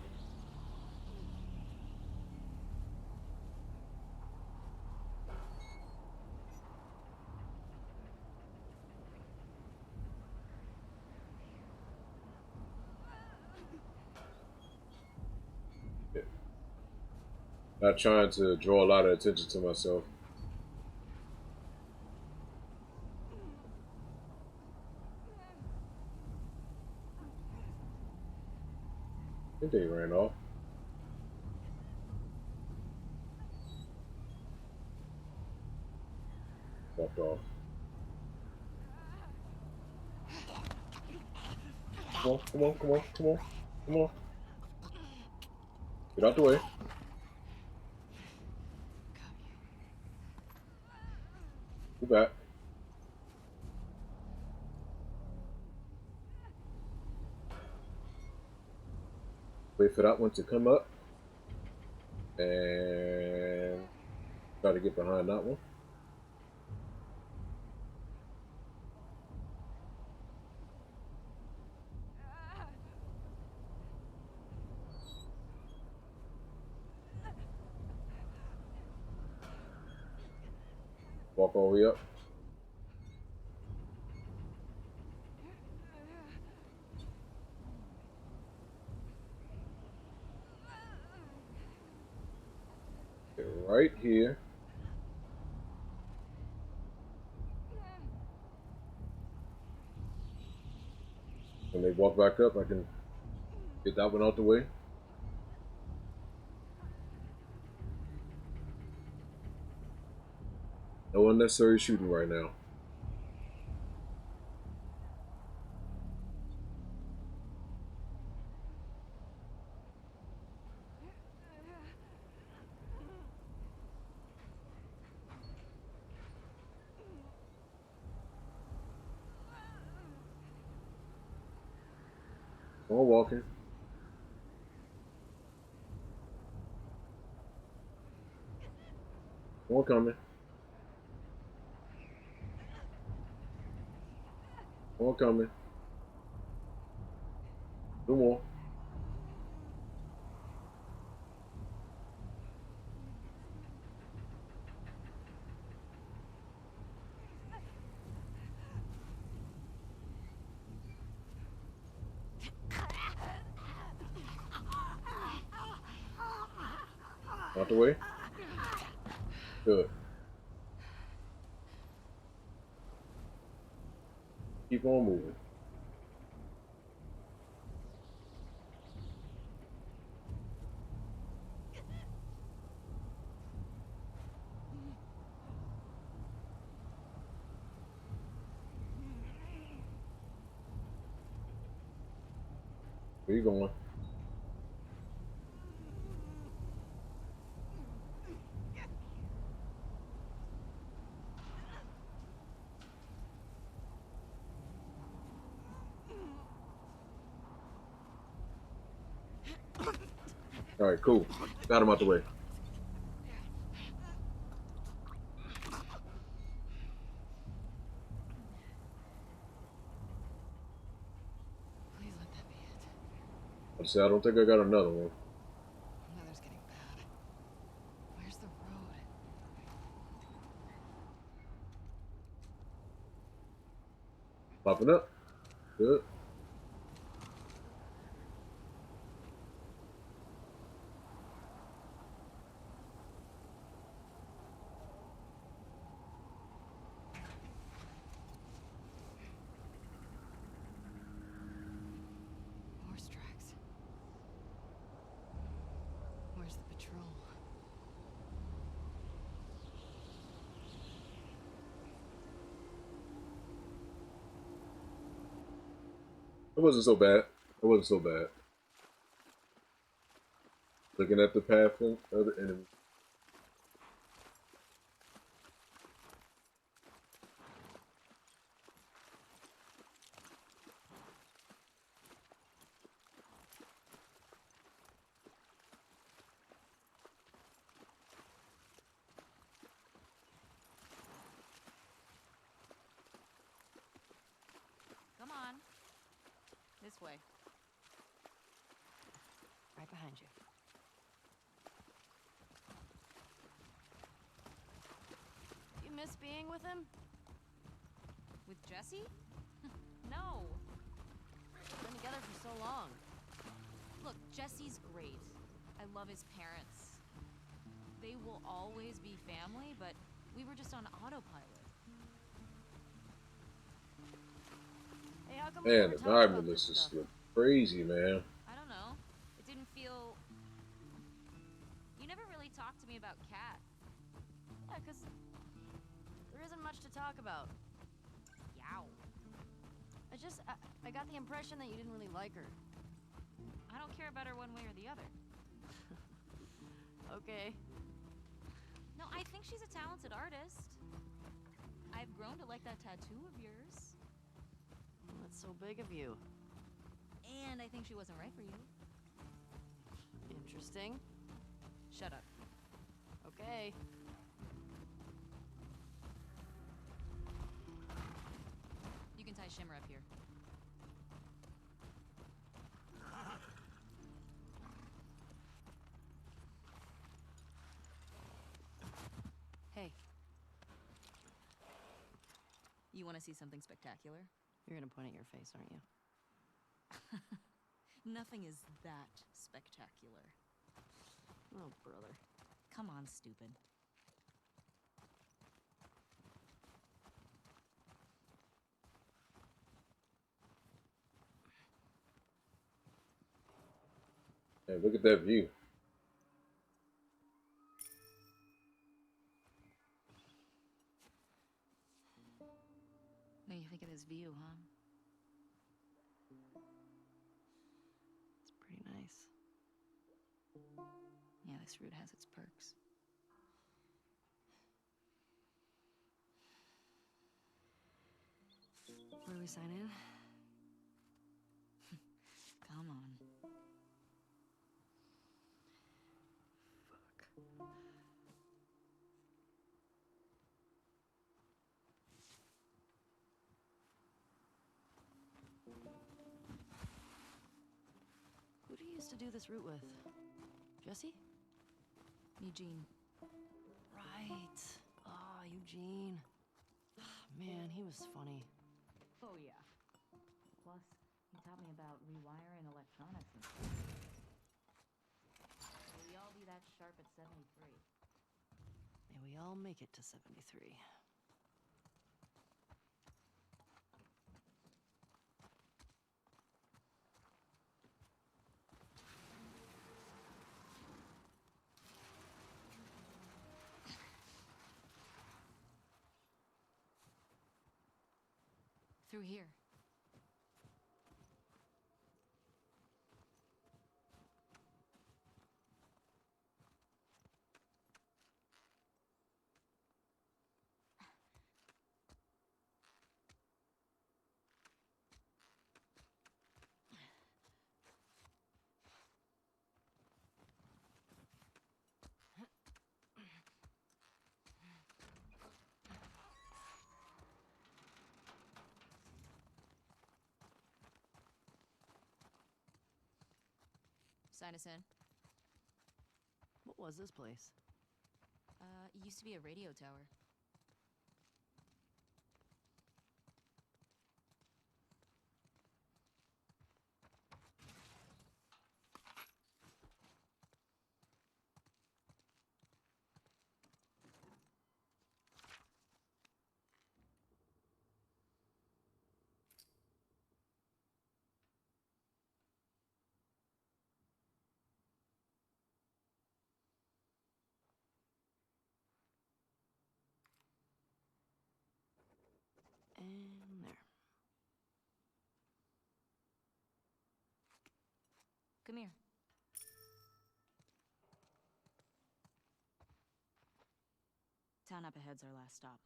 Yeah. Not trying to draw a lot of attention to myself. I think they ran off. Walked off. Come on, come on, come on, come on, come on. Get out the way. Go back. Wait for that one to come up. And try to get behind that one. Walk all the way up. Get right here. When they walk back up, I can get that one out the way. No unnecessary shooting right now. More walking. More coming. More coming. Two more. Out the way. Good. Keep on moving. Where you going? All right, cool. Got him out the way. Please let that be it. I said I don't think I got another one. Weather's getting bad. Where's the road? Popping up. Good. Horse tracks. Where's the patrol? It wasn't so bad. It wasn't so bad. Looking at the path of the enemy. Come on. This way. Right behind you. Do you miss being with him? With Jesse? No. We've been together for so long. Look, Jesse's great. I love his parents. They will always be family, but we were just on autopilot. Hey, how come we Man, never the talked about environment this is just stuff? look crazy, man. I don't know. It didn't feel... You never really talked to me about Kat. Yeah, 'cause there isn't much to talk about. Yow. I got the impression that you didn't really like her. I don't care about her one way or the other. Okay. No, I think she's a talented artist. I've grown to like that tattoo of yours. Well, that's so big of you. And I think she wasn't right for you. Interesting. Shut up. Okay. You can tie Shimmer up here. Hey, You want to see something spectacular? you're gonna point at your face, aren't you? Nothing is that spectacular. Oh, brother. Come on, stupid. Hey, look at that view. What do you think of this view, huh? It's pretty nice. Yeah, this route has its perks. Where do we sign in? Come on. Fuck. Who do you used to do this route with? Jesse? Eugene. Right. Ah, Eugene. Man, he was funny. Oh, yeah. Plus, he taught me about rewiring electronics and stuff. May we all be that sharp at 73. May we all make it to 73. Through here. Sign us in. What was this place? It used to be a radio tower. And there. Come here. Town up ahead's our last stop.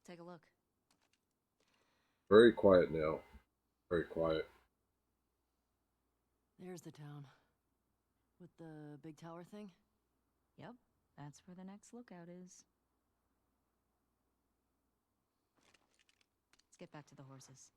Take a look. Very quiet now. Very quiet. There's the town. With the big tower thing? Yep, that's where the next lookout is. Let's get back to the horses.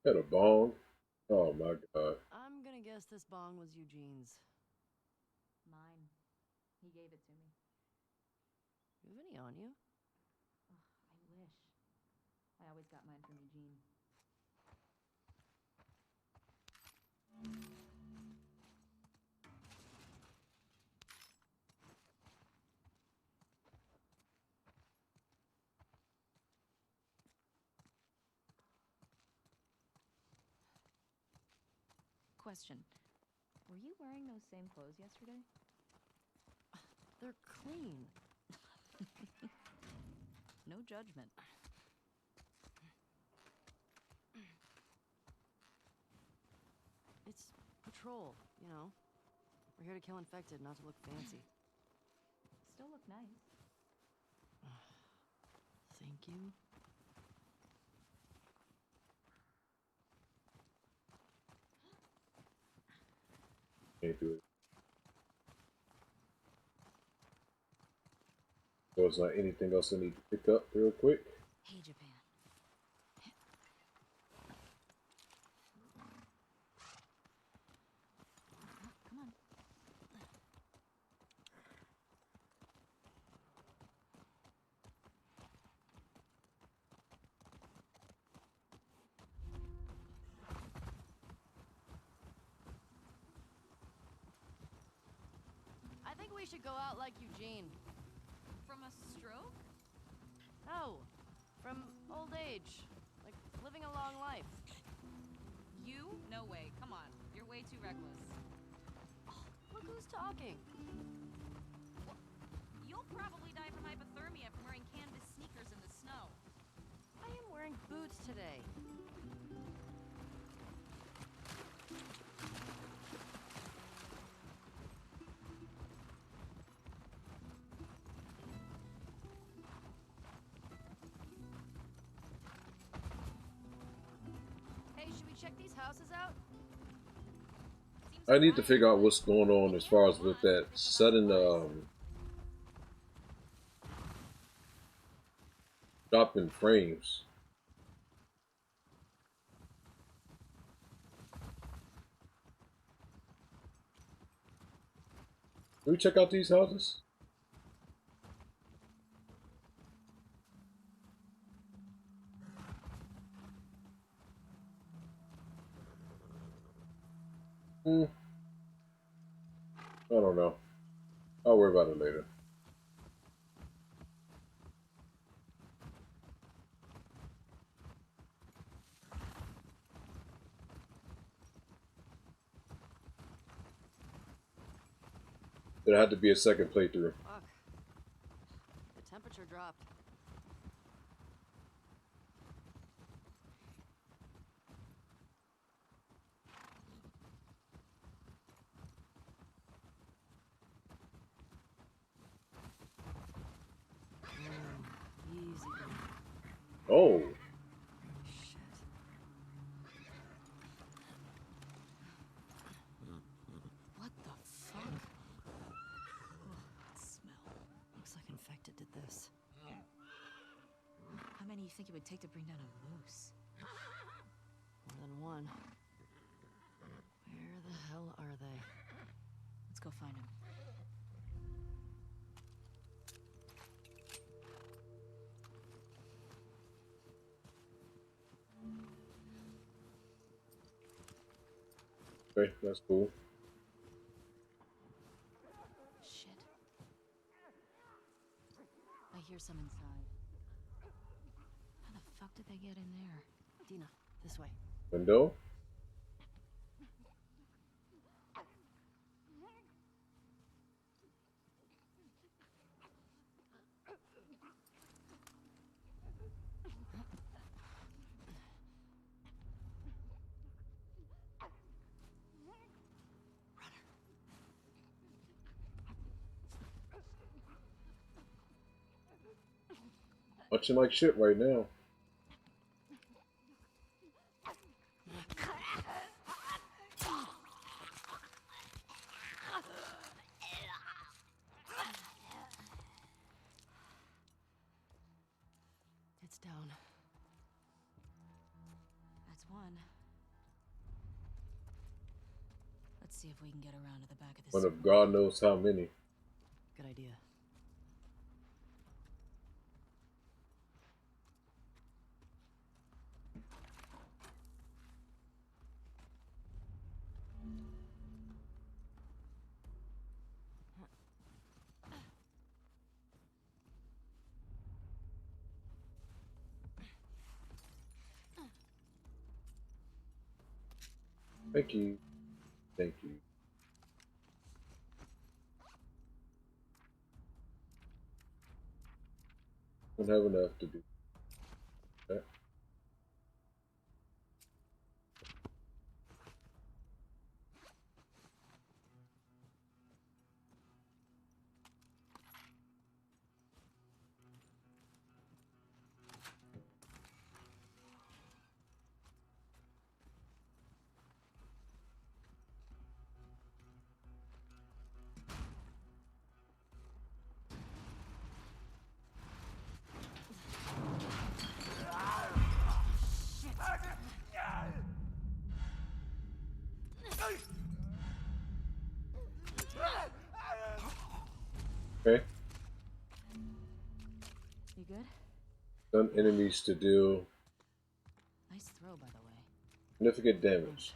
Got a bong. Oh my god. I'm gonna guess this bong was Eugene's. Mine. He gave it to me. You have any on you? I wish. I always got mine from Eugene. Question. Were you wearing those same clothes yesterday? They're clean. No judgment. It's patrol, you know. We're here to kill infected, not to look fancy. Still look nice. Thank you. Can't do it. So it's not anything else I need to pick up real quick. Hey, Japan. Come on. I think we should go out like Eugene. From a stroke? No, from old age. Like living a long life. You? No way. Come on. You're way too reckless. Look who's talking. Well, you'll probably die from hypothermia from wearing canvas sneakers in the snow. I am wearing boots today. Hey, should we check these houses out? Seems I need to fine. figure out what's going on as far as with that sudden drop in frames. Can we check out these houses? I don't know. I'll worry about it later. There had to be a second playthrough. Fuck. The temperature dropped. Easy. Oh, Shit. many you think it would take to bring down a moose? More than one. Where the hell are they? Let's go find him. Okay, that's cool. Shit. I hear some inside. How the fuck did they get in there? Dina, this way. Window? Watching like shit right now. It's down. That's one. Let's see if we can get around to the back of this. One of God knows how many. Good idea. Thank you. Thank you. Don't have enough to do that. Okay. You good? Some enemies to deal Nice throw, by the way. significant damage.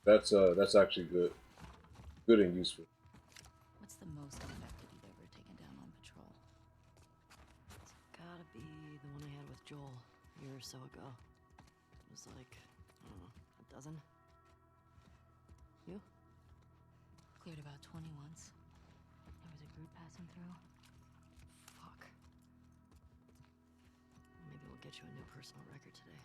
That's actually good. Good and useful. What's the most effective you've ever taken down on patrol? It's gotta be the one I had with Joel a year or so ago. It was like, I don't know, a dozen? You? Cleared about 20 once. There was a group passing through. Fuck. Maybe we'll get you a new personal record today.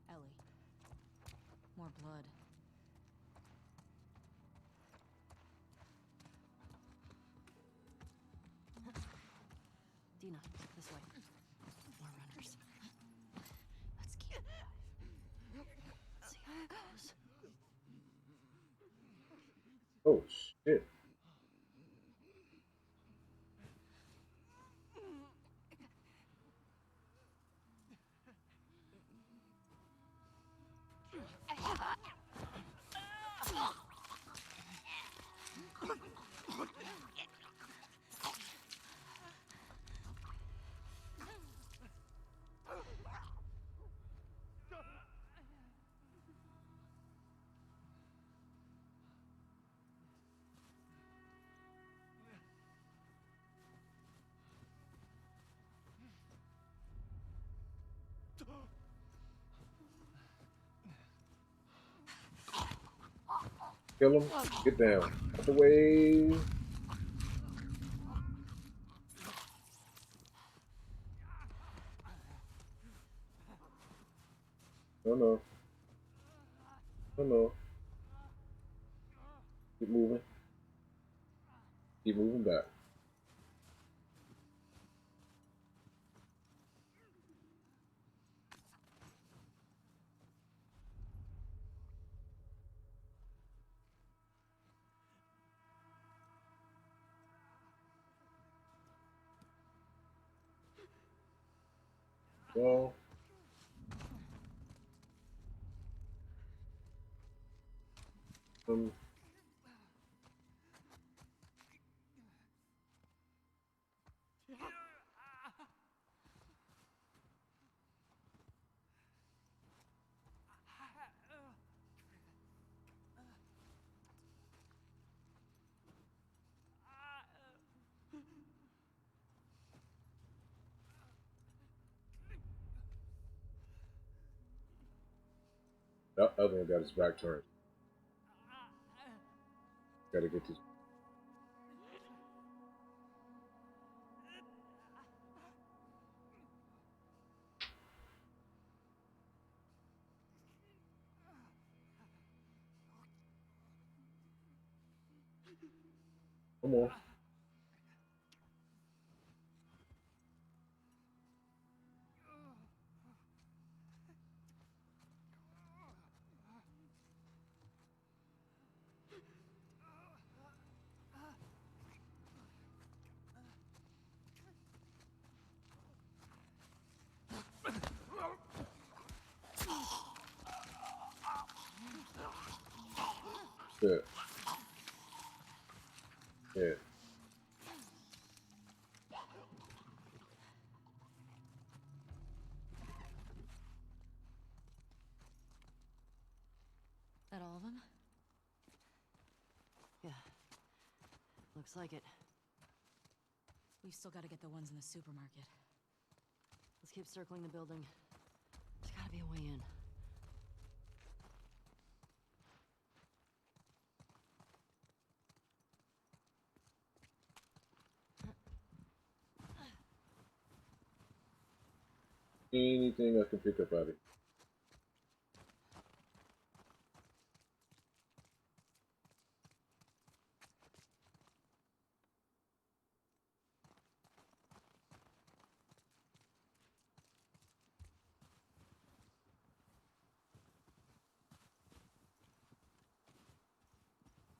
Ellie. More blood. Dina, this way. More runners. Let's keep it alive. Let's see how it goes. Oh shit. Kill him. Get down. Out the way. No, no. No, no. Keep moving. Keep moving back. Well, um, that other one got his back turned. Gotta get this. Come on. Good. Yeah. That all of them? Yeah. Looks like it. We've still got to get the ones in the supermarket. Let's keep circling the building. There's gotta be a way in. Anything I can pick up out of it.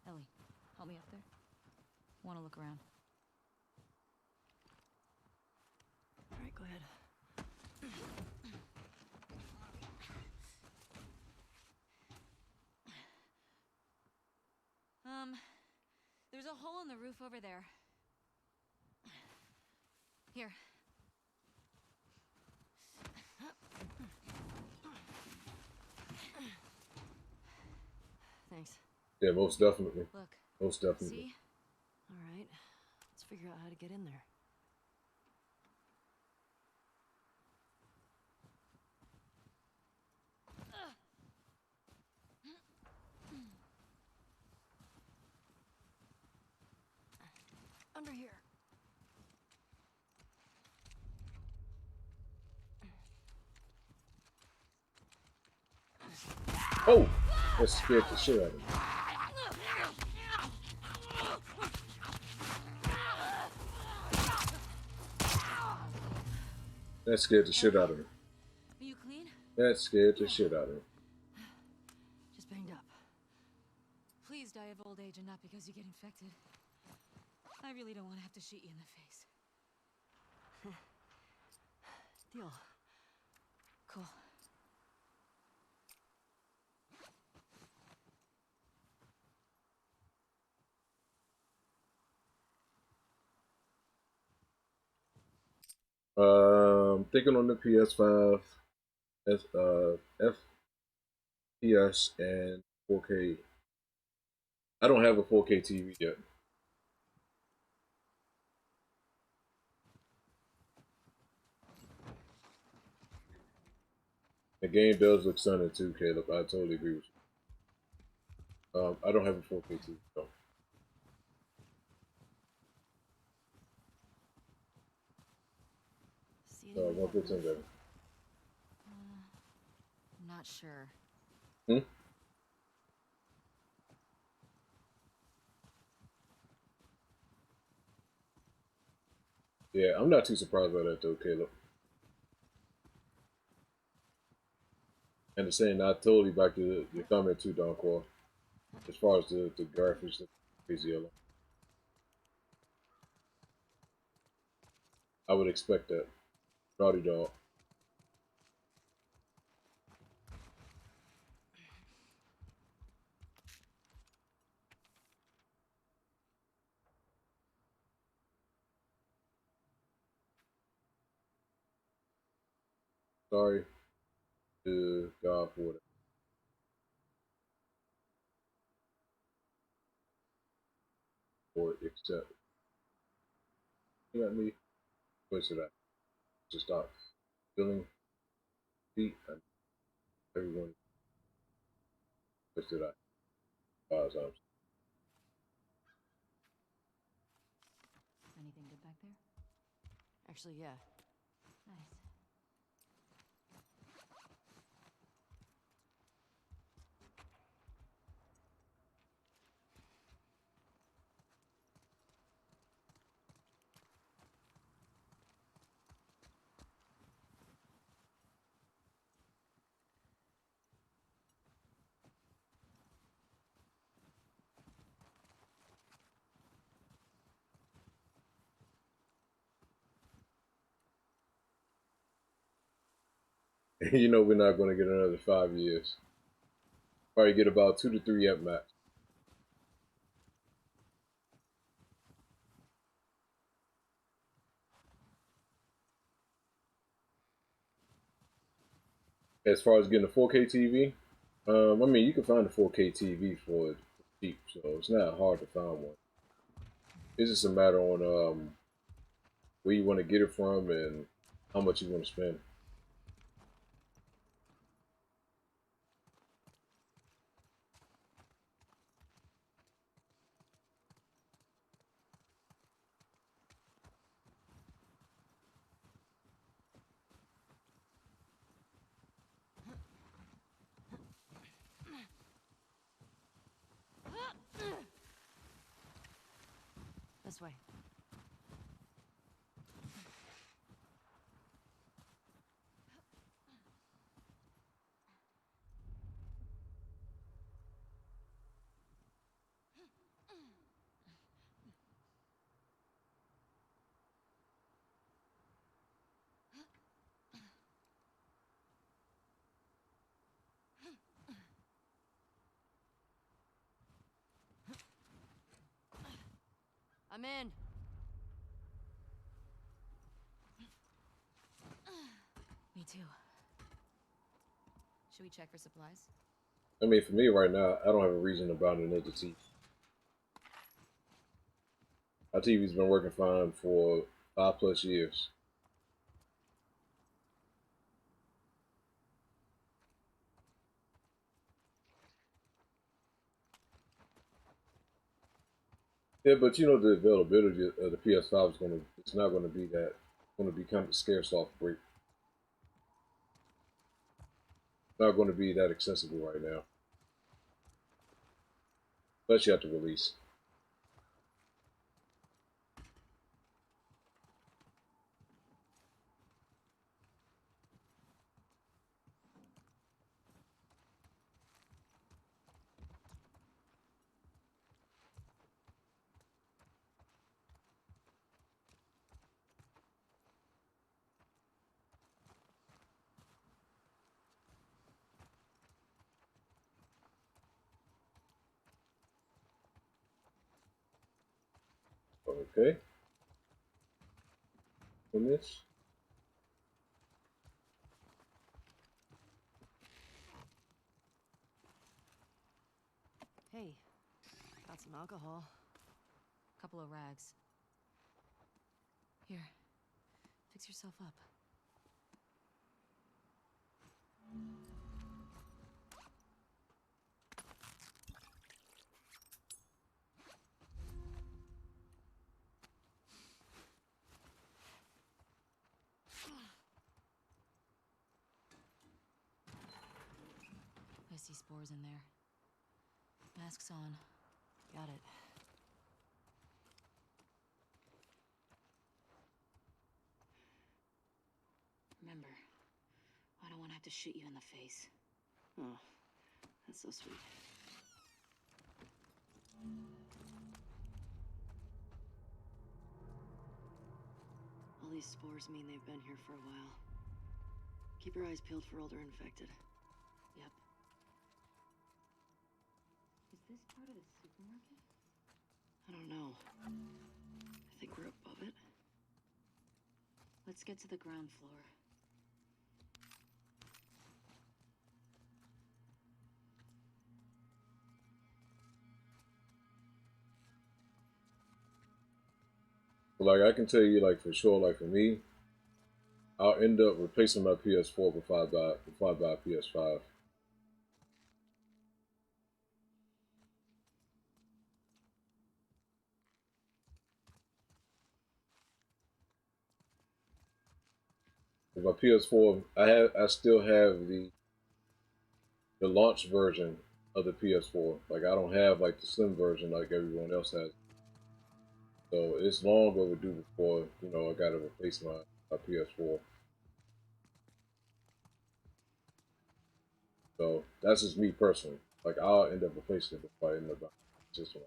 Ellie, help me up there. Want to look around. Alright, go ahead. There's a hole in the roof over there. Here. Thanks. Yeah, most definitely. Look. Most definitely. See? Alright. Let's figure out how to get in there. Under here. Oh! That scared the shit out of me. That scared the shit out of me. Are you clean? That scared the shit out of me. Just banged up. Please die of old age and not because you get infected. I really don't want to have to shoot you in the face. Deal. Cool. Thinking on the PS5, FPS and 4K. I don't have a 4K TV yet. The game does look stunning too, Caleb. I totally agree with you. I don't have a 4K TV, so See anyone on that 115 roof? better. I'm not sure. Hmm? Yeah, I'm not too surprised by that though, Caleb. And the same, I totally back to your comment too, Don Qual. As far as the graphics, the crazy yellow. I would expect that. Naughty Dog. Sorry to God for it. For except you got me. What's that? Just stop feeling feet and everyone twisted out. Times. Anything good back there? Actually, yeah. Nice. You know we're not going to get another 5 years. Probably get about 2 to 3 at max. As far as getting a 4K TV, I mean you can find a 4K TV for cheap, so it's not hard to find one. It's just a matter on where you want to get it from and how much you want to spend. This way. I'm in. Me too. Should we check for supplies? I mean, for me right now, I don't have a reason to buy another TV. My TV's been working fine for 5 plus years. Yeah, but you know the availability of the PS5 is it's not gonna be that gonna be kind of scarce off break. It's not gonna be that accessible right now. Unless you have to release. Okay. On this. Hey, got some alcohol. Couple of rags. Here, fix yourself up. I see spores in there. Mask's on. Got it. Remember, I don't want to have to shoot you in the face. Oh, that's so sweet. All these spores mean they've been here for a while. Keep your eyes peeled for older infected. Yep. Is this part of the supermarket? I don't know. I think we're above it. Let's get to the ground floor. Like I can tell you, like for sure, like for me, I'll end up replacing my PS4 before I buy a PS5. With my PS4, I still have the launch version of the PS4. Like I don't have like the slim version like everyone else has. So it's long overdue before I got to replace my PS4. So that's just me personally. Like I'll end up replacing it before I end up buying the system.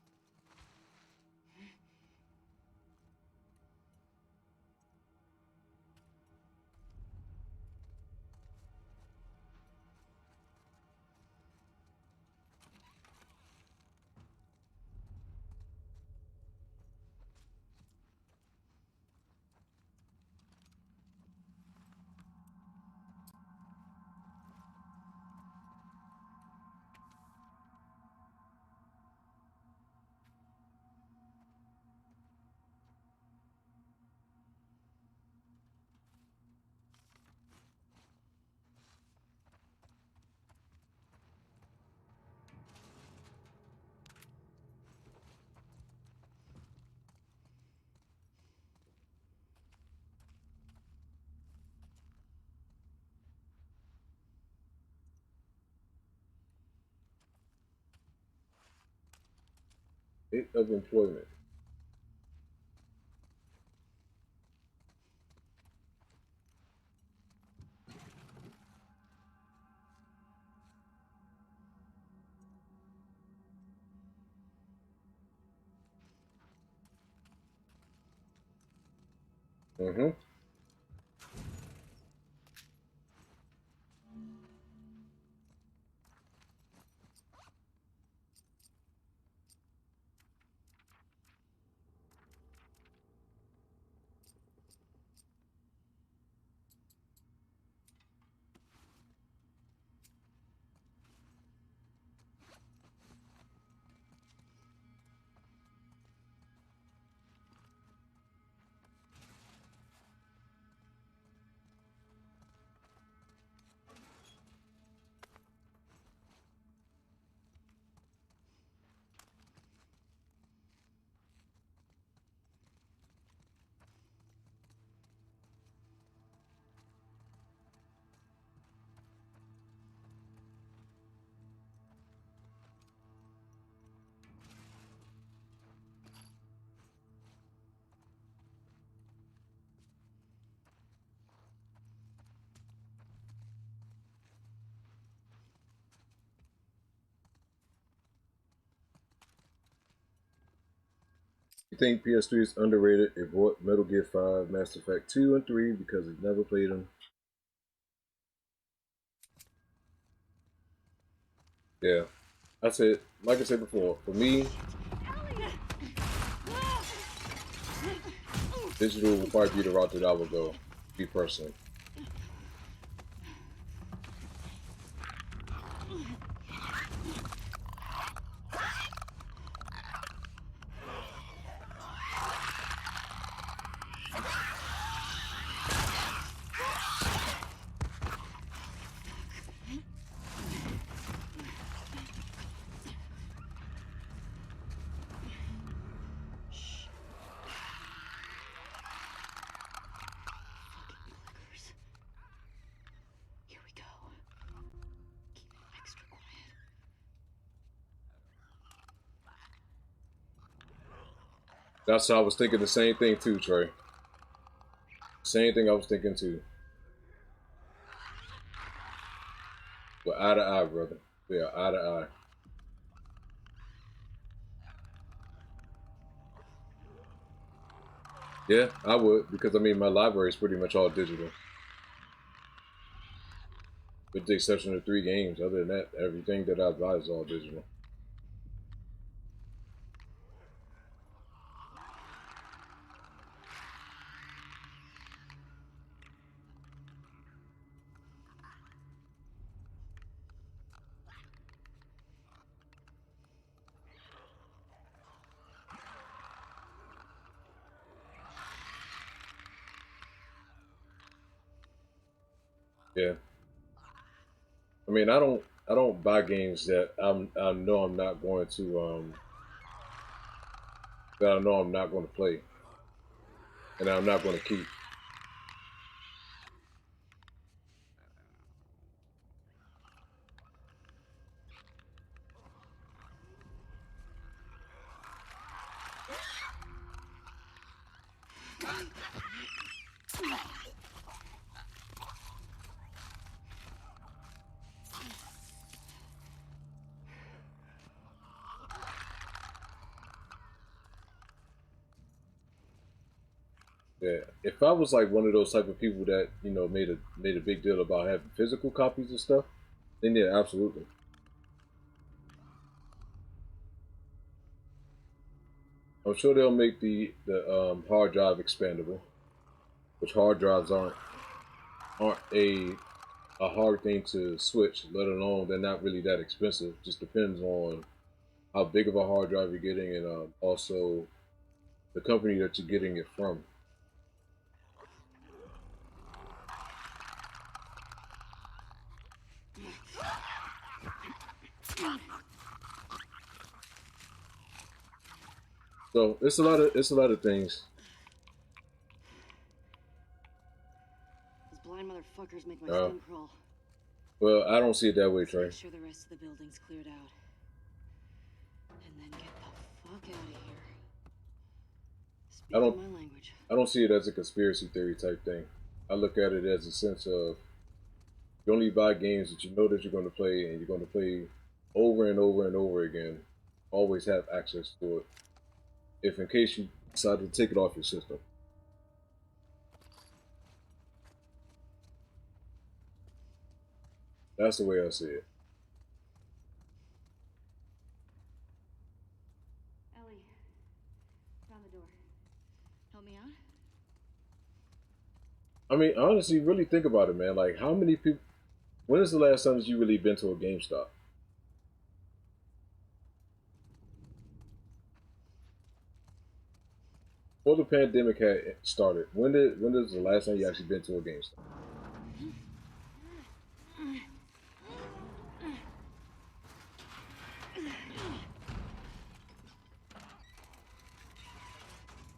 Date of employment. Mm-hmm. You think PS3 is underrated? It bought Metal Gear 5, Mass Effect 2 and 3 because it never played them. Yeah, that's it. Like I said before, for me, digital will probably be the route that I would go, me personally. That's how I was thinking the same thing too, Trey. Same thing I was thinking too. But eye to eye, brother. Yeah, eye to eye. Yeah, I would, because I mean my library is pretty much all digital. With the exception of 3 games. Other than that, everything that I buy is all digital. Yeah. I mean, I don't buy games that I know I'm not going to that I know I'm not going to play and I'm not going to keep. Yeah. If I was like one of those type of people that made a big deal about having physical copies of stuff, then yeah, absolutely. I'm sure they'll make the hard drive expandable, which hard drives aren't a hard thing to switch. Let alone they're not really that expensive. Just depends on how big of a hard drive you're getting and also the company that you're getting it from. So it's a lot of things. Those blind motherfuckers make my Uh, skin crawl. well, I don't see it that way, Let's Trey. make sure the rest of the building's cleared out. And then get the fuck out of here. I Speaking don't my language. I don't see it as a conspiracy theory type thing. I look at it as a sense of you only buy games that you know that you're going to play and you're going to play over and over and over again. Always have access to it. If in case you decide to take it off your system. That's the way I see it. Ellie, found the door. Help me out? I mean, honestly, really think about it, man. Like, how many people? When is the last time that you really been to a GameStop? Before the pandemic had started, when is the last time you actually been to a GameStop?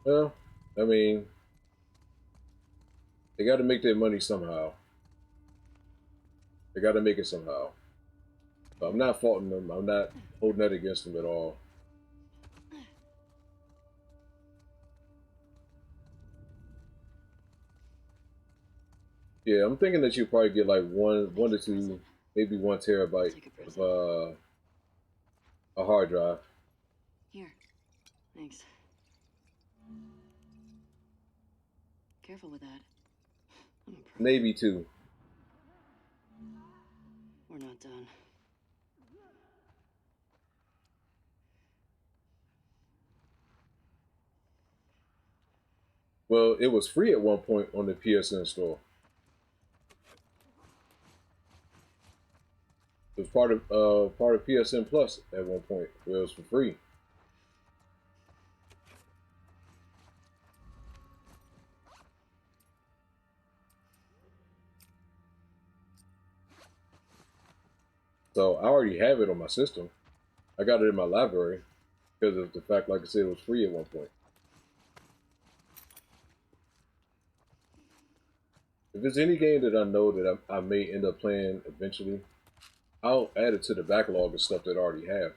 Well, I mean, they got to make their money somehow. They got to make it somehow. So I'm not faulting them. I'm not holding that against them at all. Yeah, I'm thinking that you probably get like one to two, maybe 1 terabyte Take a of present. a hard drive, Here. Thanks. Careful with that. I'm a pro. maybe two. We're not done. Well, it was free at one point on the PSN store. It was part of PSN Plus at one point where it was for free. So I already have it on my system. I got it in my library because of the fact, like I said, it was free at one point. If there's any game that I know that I may end up playing eventually, I'll add it to the backlog of stuff that I already have.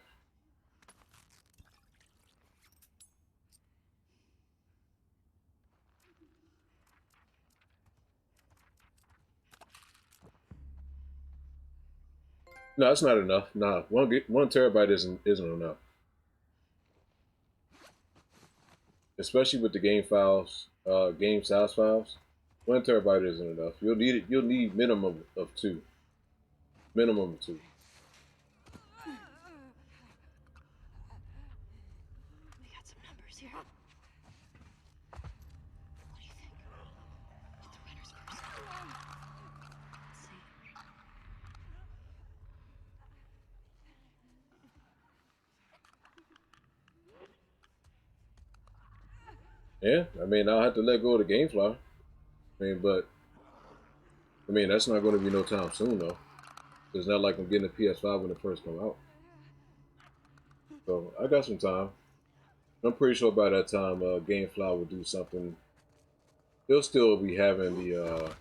No, it's not enough. Nah, 1 terabyte isn't enough, especially with the game files, game size files. 1 terabyte isn't enough. You'll need it. You'll need minimum of two. Minimum of two. We got some numbers here. What do you think? Get the runners first. Let's see. Yeah, I mean, I'll have to let go of the GameFly. I mean, but I mean, that's not going to be no time soon, though. It's not like I'm getting a PS5 when it first come out. So I got some time. I'm pretty sure by that time, GameFly will do something. They'll still be having the.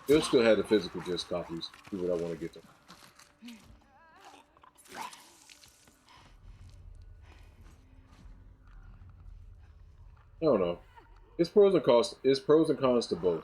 They'll still have the physical disc copies. People that want to get them. I don't know. It's pros and cons. It's pros and cons to both.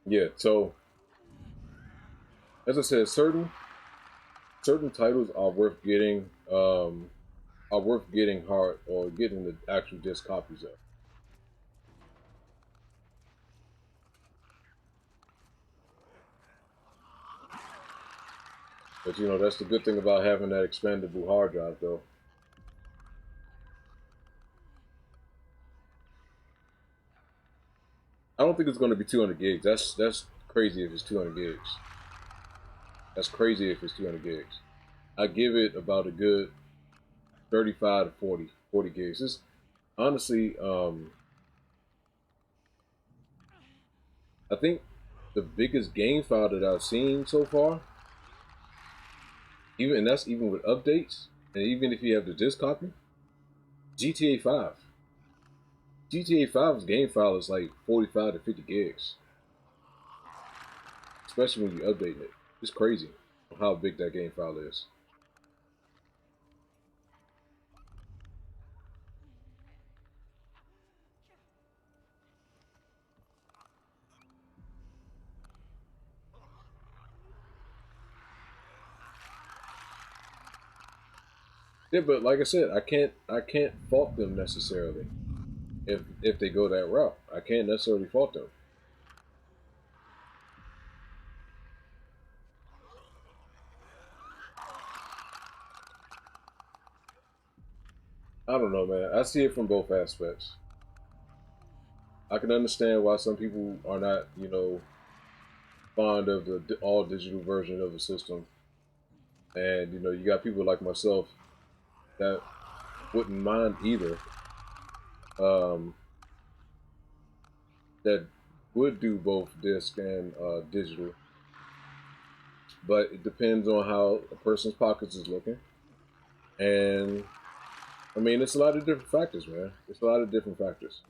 Yeah. So as I said, certain titles are worth getting. Are worth getting hard or getting the actual disc copies of. But you know, that's the good thing about having that expandable hard drive, though. I don't think it's going to be 200 gigs. That's crazy if it's 200 gigs. That's crazy if it's 200 gigs. I give it about a good 35 to 40 gigs. It's honestly, I think the biggest game file that I've seen so far, even and that's even with updates, and even if you have the disc copy, GTA 5. GTA 5's game file is like 45 to 50 gigs, especially when you update it. It's crazy how big that game file is. Yeah, but like I said, I can't fault them necessarily if they go that route. I can't necessarily fault them. I don't know, man. I see it from both aspects. I can understand why some people are not, fond of the all digital version of the system, and you got people like myself that wouldn't mind either. Um, that would do both disc and digital, but it depends on how a person's pockets is looking, and I mean it's a lot of different factors, man. It's a lot of different factors.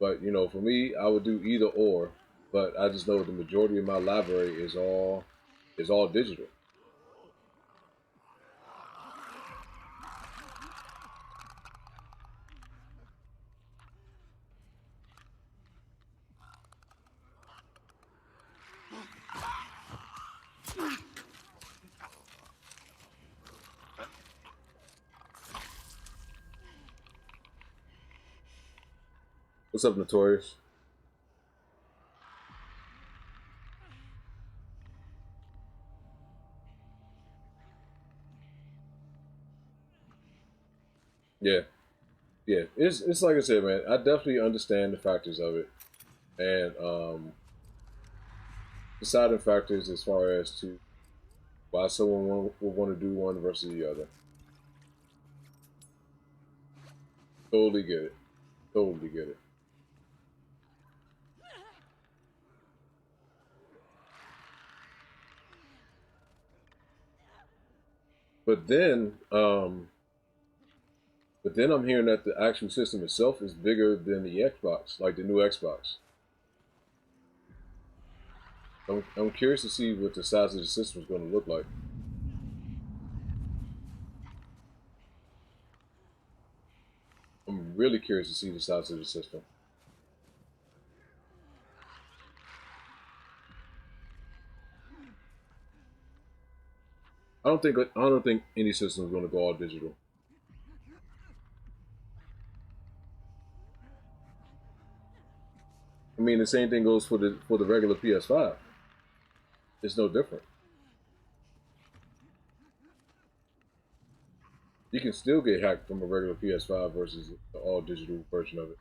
But for me, I would do either or. But I just know the majority of my library is all digital. What's up, Notorious? Yeah, yeah. It's like I said, man. I definitely understand the factors of it, and deciding factors as far as to why someone would want to do one versus the other. Totally get it. Totally get it. But then, I'm hearing that the actual system itself is bigger than the Xbox, like the new Xbox. I'm curious to see what the size of the system is going to look like. I'm really curious to see the size of the system. I don't think any system is going to go all digital. I mean, the same thing goes for the regular PS5. It's no different. You can still get hacked from a regular PS5 versus the all digital version of it.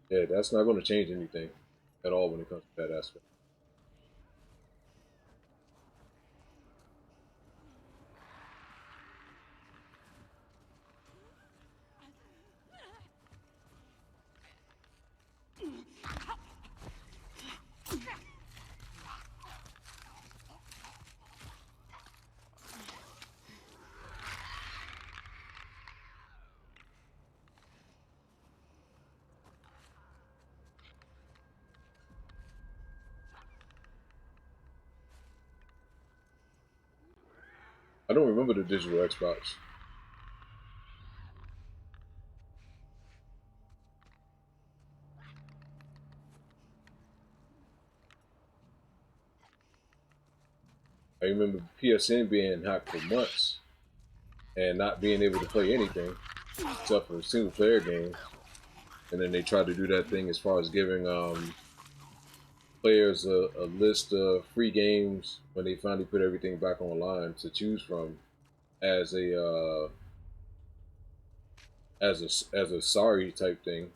Yeah, that's not going to change anything at all when it comes to that aspect. I don't remember the digital Xbox. I remember PSN being hacked for months and not being able to play anything except for single player games. And then they tried to do that thing as far as giving players a list of free games when they finally put everything back online to choose from as a sorry type thing.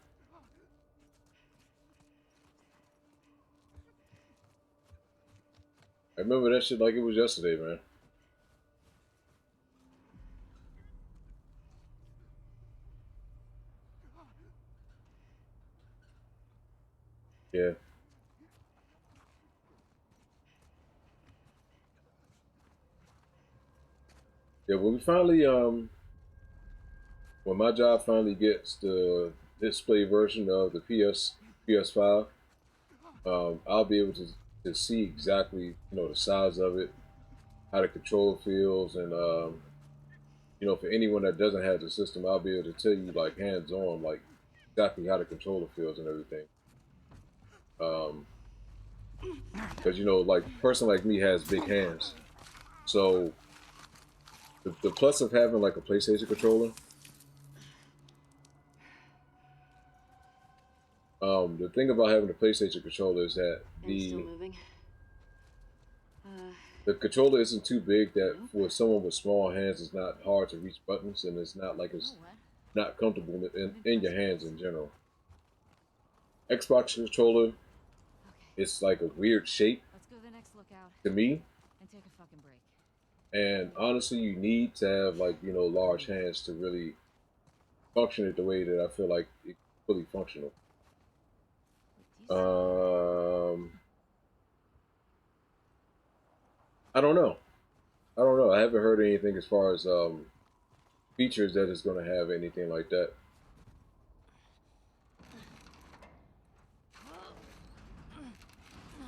I remember that shit like it was yesterday, man. Yeah, yeah. When my job finally gets the display version of the PS5, I'll be able to see exactly the size of it, how the control feels, and for anyone that doesn't have the system, I'll be able to tell you like hands on like exactly how the controller feels and everything. Um, because like a person like me has big hands, so the plus of having like a PlayStation controller, the thing about having a PlayStation controller is that Are you still moving? the controller isn't too big that for someone with small hands it's not hard to reach buttons and it's not like it's not comfortable in your hands in general. Xbox controller, it's like a weird shape Let's go to the next lookout to me, and take a fucking break. and honestly you need to have like large hands to really function it the way that I feel like it's fully functional. Wait, do you see? um I don't know. I haven't heard anything as far as features that is going to have anything like that.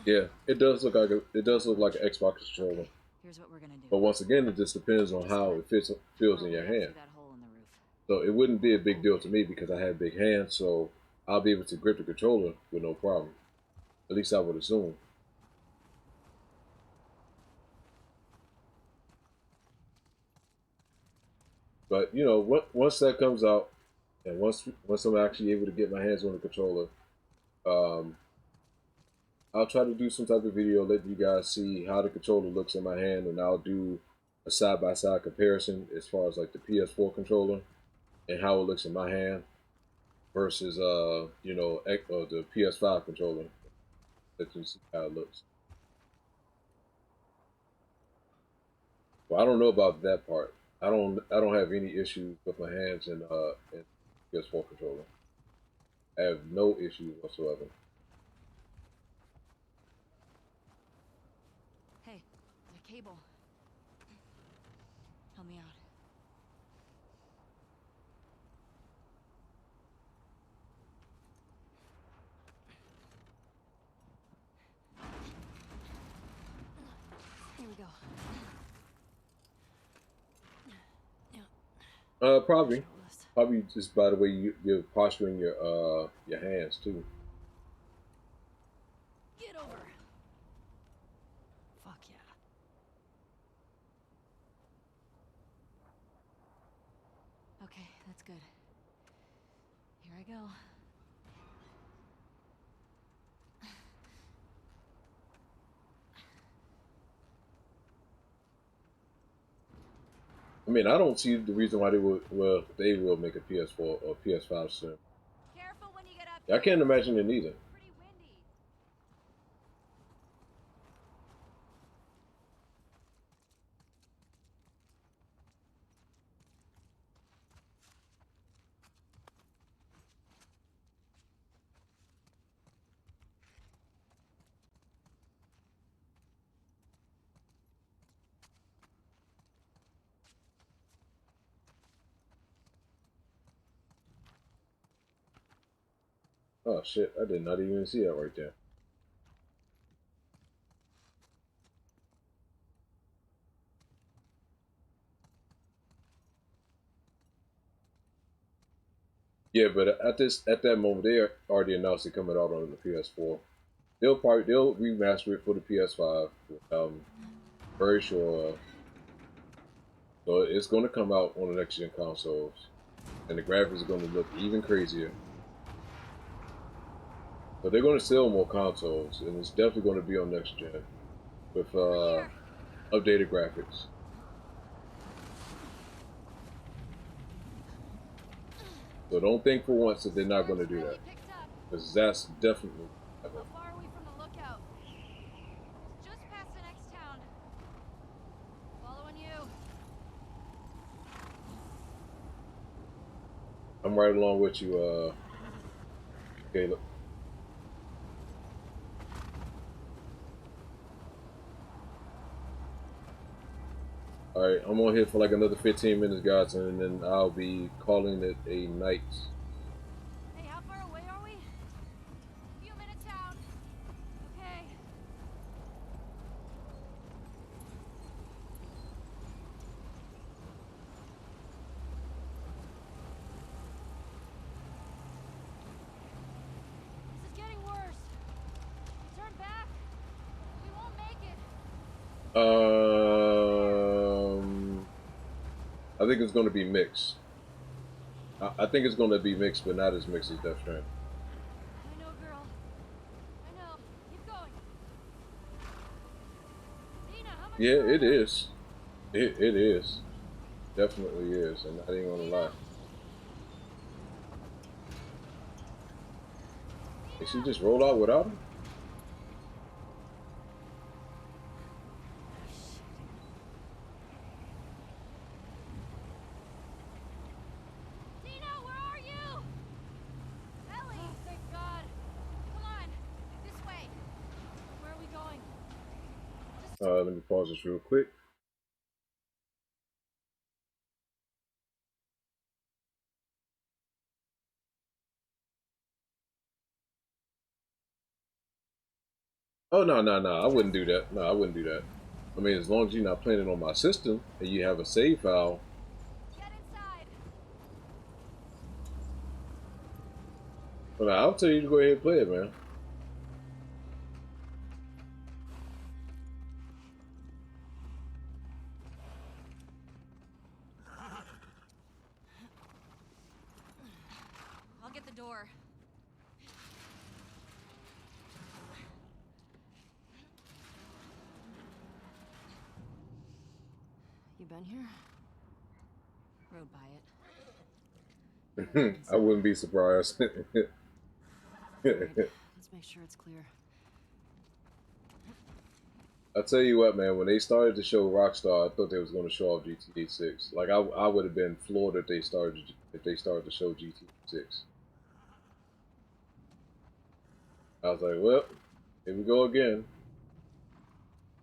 Yeah, it does look like an Xbox controller. Here's what we're gonna do. But once again, it just depends on how it feels in Probably your up hand. through that hole in the roof. So it wouldn't be a big deal to me because I have big hands, so I'll be able to grip the controller with no problem. At least I would assume. But once that comes out, and once I'm actually able to get my hands on the controller, um, I'll try to do some type of video, let you guys see how the controller looks in my hand, and I'll do a side-by-side comparison as far as like the PS4 controller and how it looks in my hand versus the PS5 controller. Let you see how it looks. Well, I don't know about that part. I don't have any issues with my hands in PS4 controller. I have no issues whatsoever. Hey, there's a cable. Help me out. Here we go. Probably. Probably just by the way you're posturing your hands too. Get over. Fuck yeah. Okay, that's good. Here I go. I mean, I don't see the reason why they would. Well, they will make a PS4 or PS5 soon. Careful when you get up I here. can't imagine it either. Pretty windy. Oh shit! I did not even see that right there. Yeah, but at that moment they already announced it coming out on the PS4. They'll remaster it for the PS5. Very sure. So it's going to come out on the next gen consoles, and the graphics are going to look even crazier. So they're going to sell more consoles, and it's definitely going to be on next gen with updated graphics. So don't think for once that they're not going to do that, because that's definitely How far are we from the lookout? Just past the next town. Following you. I'm right along with you, Caleb. All right, I'm on here for like another 15 minutes, guys, and then I'll be calling it a night. Hey, how far away are we? A few minutes out. Okay. This is getting worse. Turn back. We won't make it. I think it's going to be mixed. I think it's going to be mixed, but not as mixed as Death Stranding. I know, girl. I know. Keep going. Dina, how much Yeah, it further? is. It is. Definitely is. I'm not even going to lie. Did she just roll out without him? Dina, where are you? Ellie! Oh, thank God. Come on. This way. Where are we going? Let me pause this real quick. Oh, no, no, no. I wouldn't do that. No, I wouldn't do that. I mean, as long as you're not playing it on my system and you have a save file. Get inside. Well, I'll tell you to go ahead and play it, man. I'll get the door. been here? Rode by it. I wouldn't be surprised. Alright, let's make sure it's clear. I tell you what, man. When they started to show Rockstar, I thought they was going to show off GTA 6. Like I would have been floored if they started to show GTA 6. I was like, well, here we go again.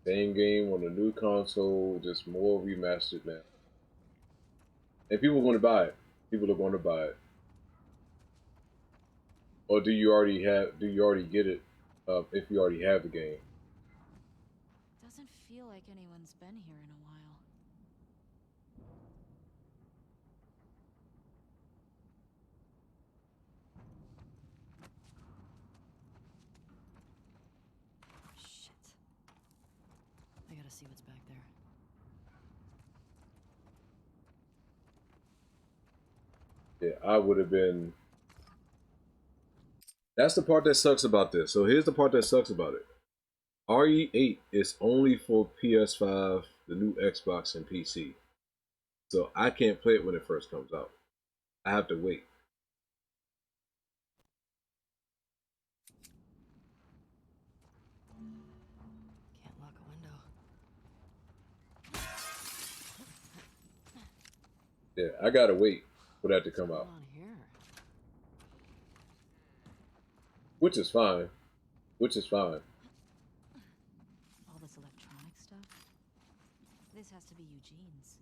Same game on a new console, just more remastered now. And people are going to buy it. People are going to buy it. Or do you already get it? If you already have the game. Doesn't feel like anyone's been here in a while. Shit. I gotta see what's back there. Yeah, I would have been. That's the part that sucks about this. So here's the part that sucks about it. RE8 is only for PS5, the new Xbox, and PC. So I can't play it when it first comes out. I have to wait. Can't lock a window. Yeah, I gotta wait for that to come What's out. going on here? Which is fine. Which is fine. All this electronic stuff? This has to be Eugene's.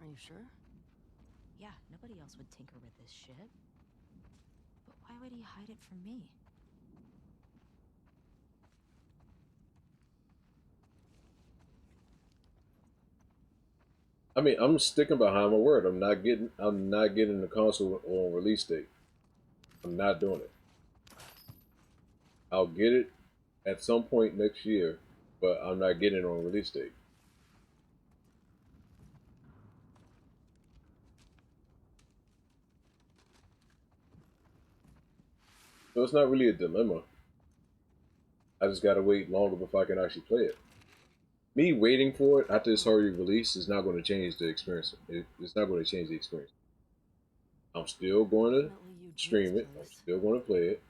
Are you sure? Yeah, nobody else would tinker with this shit. But why would he hide it from me? I mean, I'm sticking behind my word. I'm not getting the console on release date. I'm not doing it. I'll get it at some point next year, but I'm not getting it on release date. So it's not really a dilemma. I just gotta wait longer before I can actually play it. Me waiting for it after it's already released is not going to change the experience. It's not going to change the experience. I'm still going to Definitely Eugene's stream it. I'm place. still going to play it.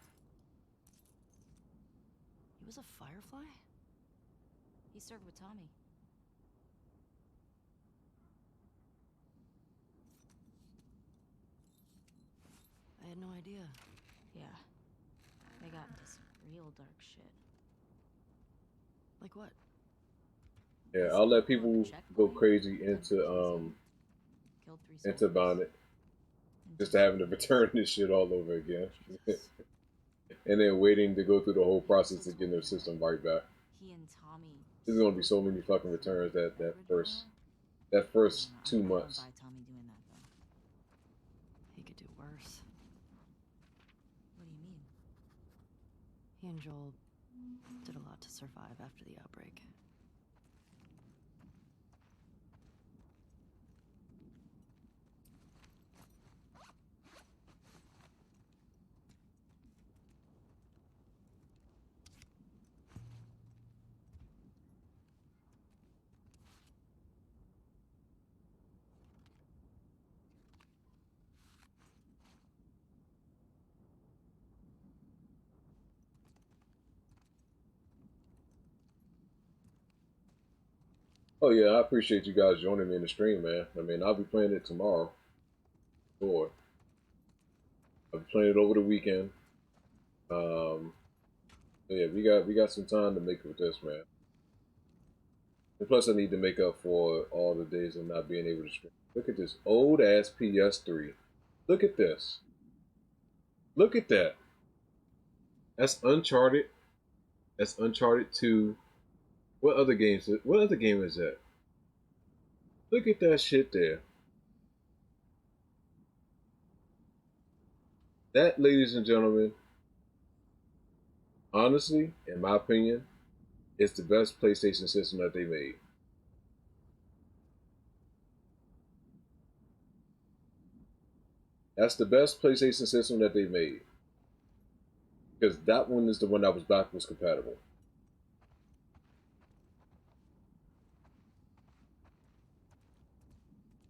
He was a firefly? He served with Tommy. I had no idea. Yeah. They got into some real dark shit. Like what? Yeah, I'll let Blew up a people go checkpoint, crazy dug bridges in, killed 3 into soldiers, Bonnet and just to having to return this shit all over again, Jesus. and then waiting to go through the whole He process also to get told their me system that right back. he and Tommy There's gonna be so many fucking returns that first I 2 don't months. buy Tommy doing that though. He could do worse. What do you mean? He and Joel did a lot to survive after the outbreak. Oh yeah, I appreciate you guys joining me in the stream, man. I mean, I'll be playing it tomorrow. Or I'll be playing it over the weekend. Yeah, we got some time to make with this, man. And plus, I need to make up for all the days of not being able to stream. Look at this old ass PS3. Look at this. Look at that. That's Uncharted. That's Uncharted 2. What other games? What other game is that? Look at that shit there. That, ladies and gentlemen, honestly, in my opinion, is the best PlayStation system that they made. That's the best PlayStation system that they made. Because that one is the one that was backwards compatible.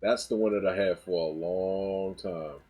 That's the one that I had for a long time.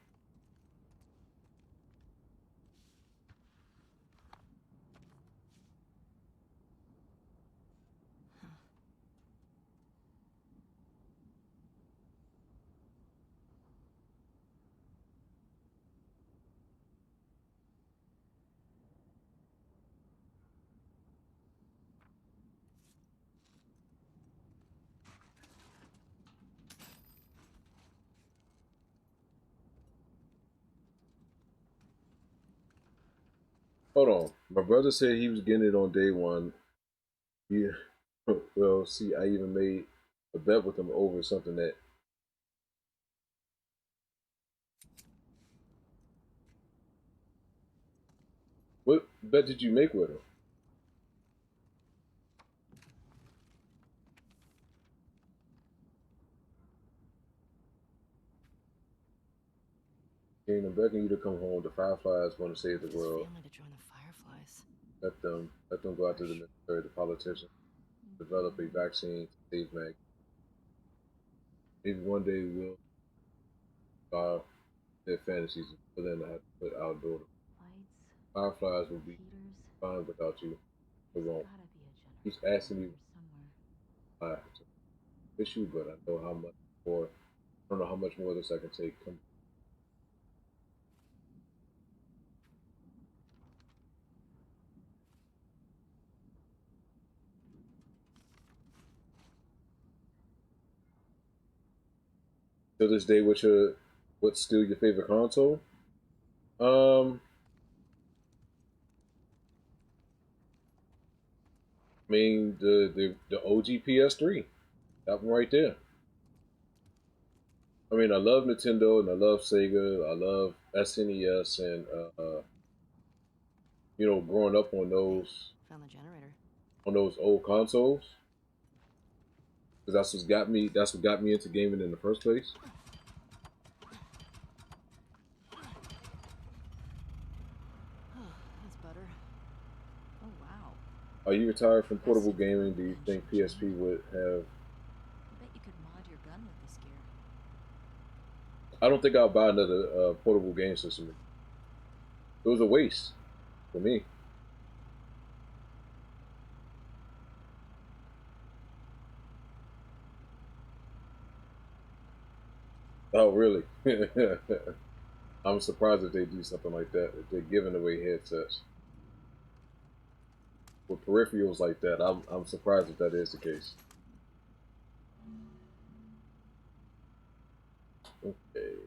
Hold on. My brother said he was getting it on day one. Yeah. Well, see, I even made a bet with him over something that. What bet did you make with him? Jane, I'm begging you to come home. The Fireflies want to save the His world. family to join the Fireflies. Let them go out to the military, the politicians, develop a vaccine to save Meg. Maybe one day we'll survive their fantasies and put in have to put outdoor. Lights, Fireflies will be heaters. fine without you. They There's won't. gotta be a He's generator asking me somewhere. why to miss you, but I know how much more. I don't know how much more of this I can take. Come to this day, what's still your favorite console? Um, I mean the OG PS3, that one right there. I mean, I love Nintendo and I love Sega. I love SNES and growing up Found the generator. on those old consoles because that's what got me. That's what got me into gaming in the first place. That's better. Oh wow. Are you retired from portable Aggressive gaming? Do you think unconventional PSP would have? I bet you could mod your gun with this gear. I don't think I'll buy another portable game system. It was a waste for me. Oh, really? I'm surprised if they do something like that. If they're giving away headsets with peripherals like that, I'm surprised if that is the case. Okay.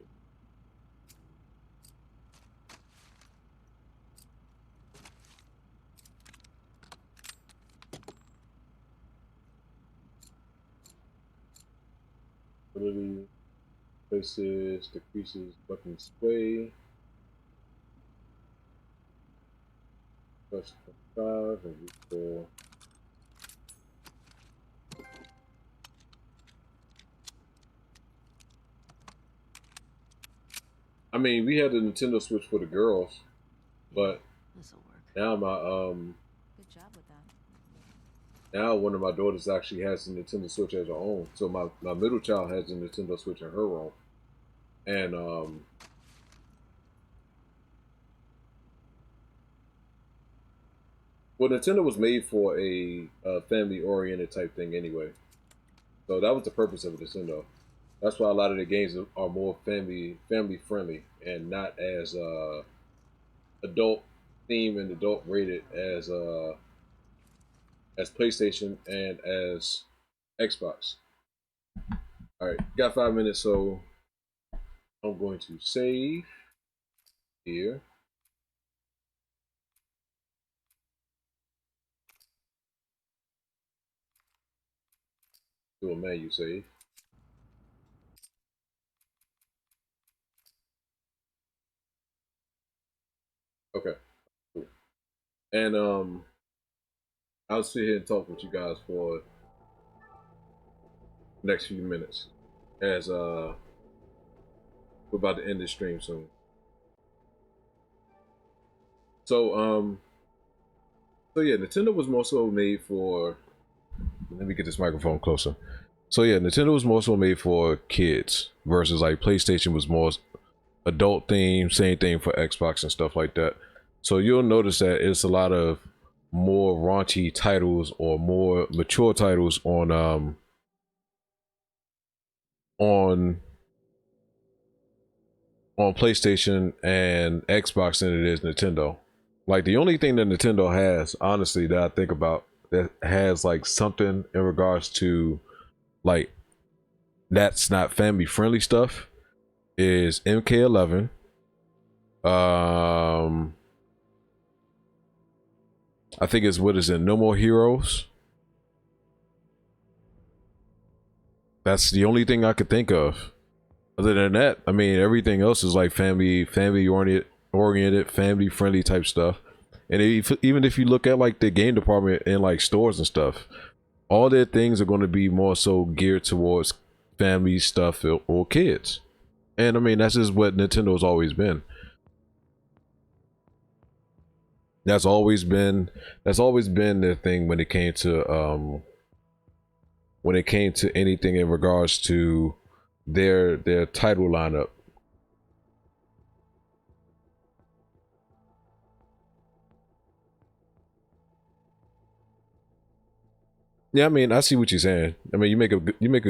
Ability places, decreases weapon sway. Plus 25 and restore. I mean, we had the Nintendo Switch for the girls, but This'll work. now my Good job with that. now one of my daughters actually has the Nintendo Switch as her own. So my middle child has the Nintendo Switch in her own, and well, Nintendo was made for a family-oriented type thing anyway. So that was the purpose of Nintendo. That's why a lot of the games are more family friendly and not as adult themed and adult rated as PlayStation and as Xbox. All right, got 5 minutes, so I'm going to save here. Do a menu save. Okay, cool. And I'll sit here and talk with you guys for the next few minutes as we're about to end this stream soon. So so yeah, Nintendo was more so made for. Let me get this microphone closer. So yeah, Nintendo was more so made for kids versus like PlayStation was more adult themed. Same thing for Xbox and stuff like that. So you'll notice that it's a lot of more raunchy titles or more mature titles on on PlayStation and Xbox than it is Nintendo. Like the only thing that Nintendo has, honestly, that I think about that has like something in regards to like that's not family friendly stuff is MK11. I think it's what is it? No More Heroes. That's the only thing I could think of. Other than that, I mean, everything else is like family oriented, family friendly type stuff. And even if you look at like the game department in like stores and stuff, all their things are going to be more so geared towards family stuff or kids. And I mean, that's just what Nintendo's always been. That's always been their thing when it came to anything in regards to their title lineup. Yeah, I mean, I see what you're saying. I mean, you make a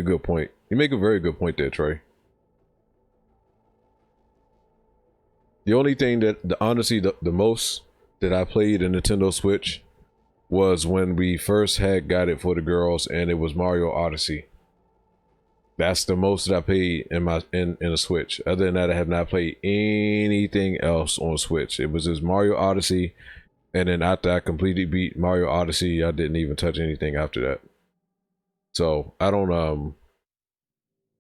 good point. You make a very good point there, Trey. The only thing that honestly the most that I played in Nintendo Switch was when we first had got it for the girls, and it was Mario Odyssey. That's the most that I played in a Switch. Other than that, I have not played anything else on Switch. It was just Mario Odyssey, and then after I completely beat Mario Odyssey, I didn't even touch anything after that. So I don't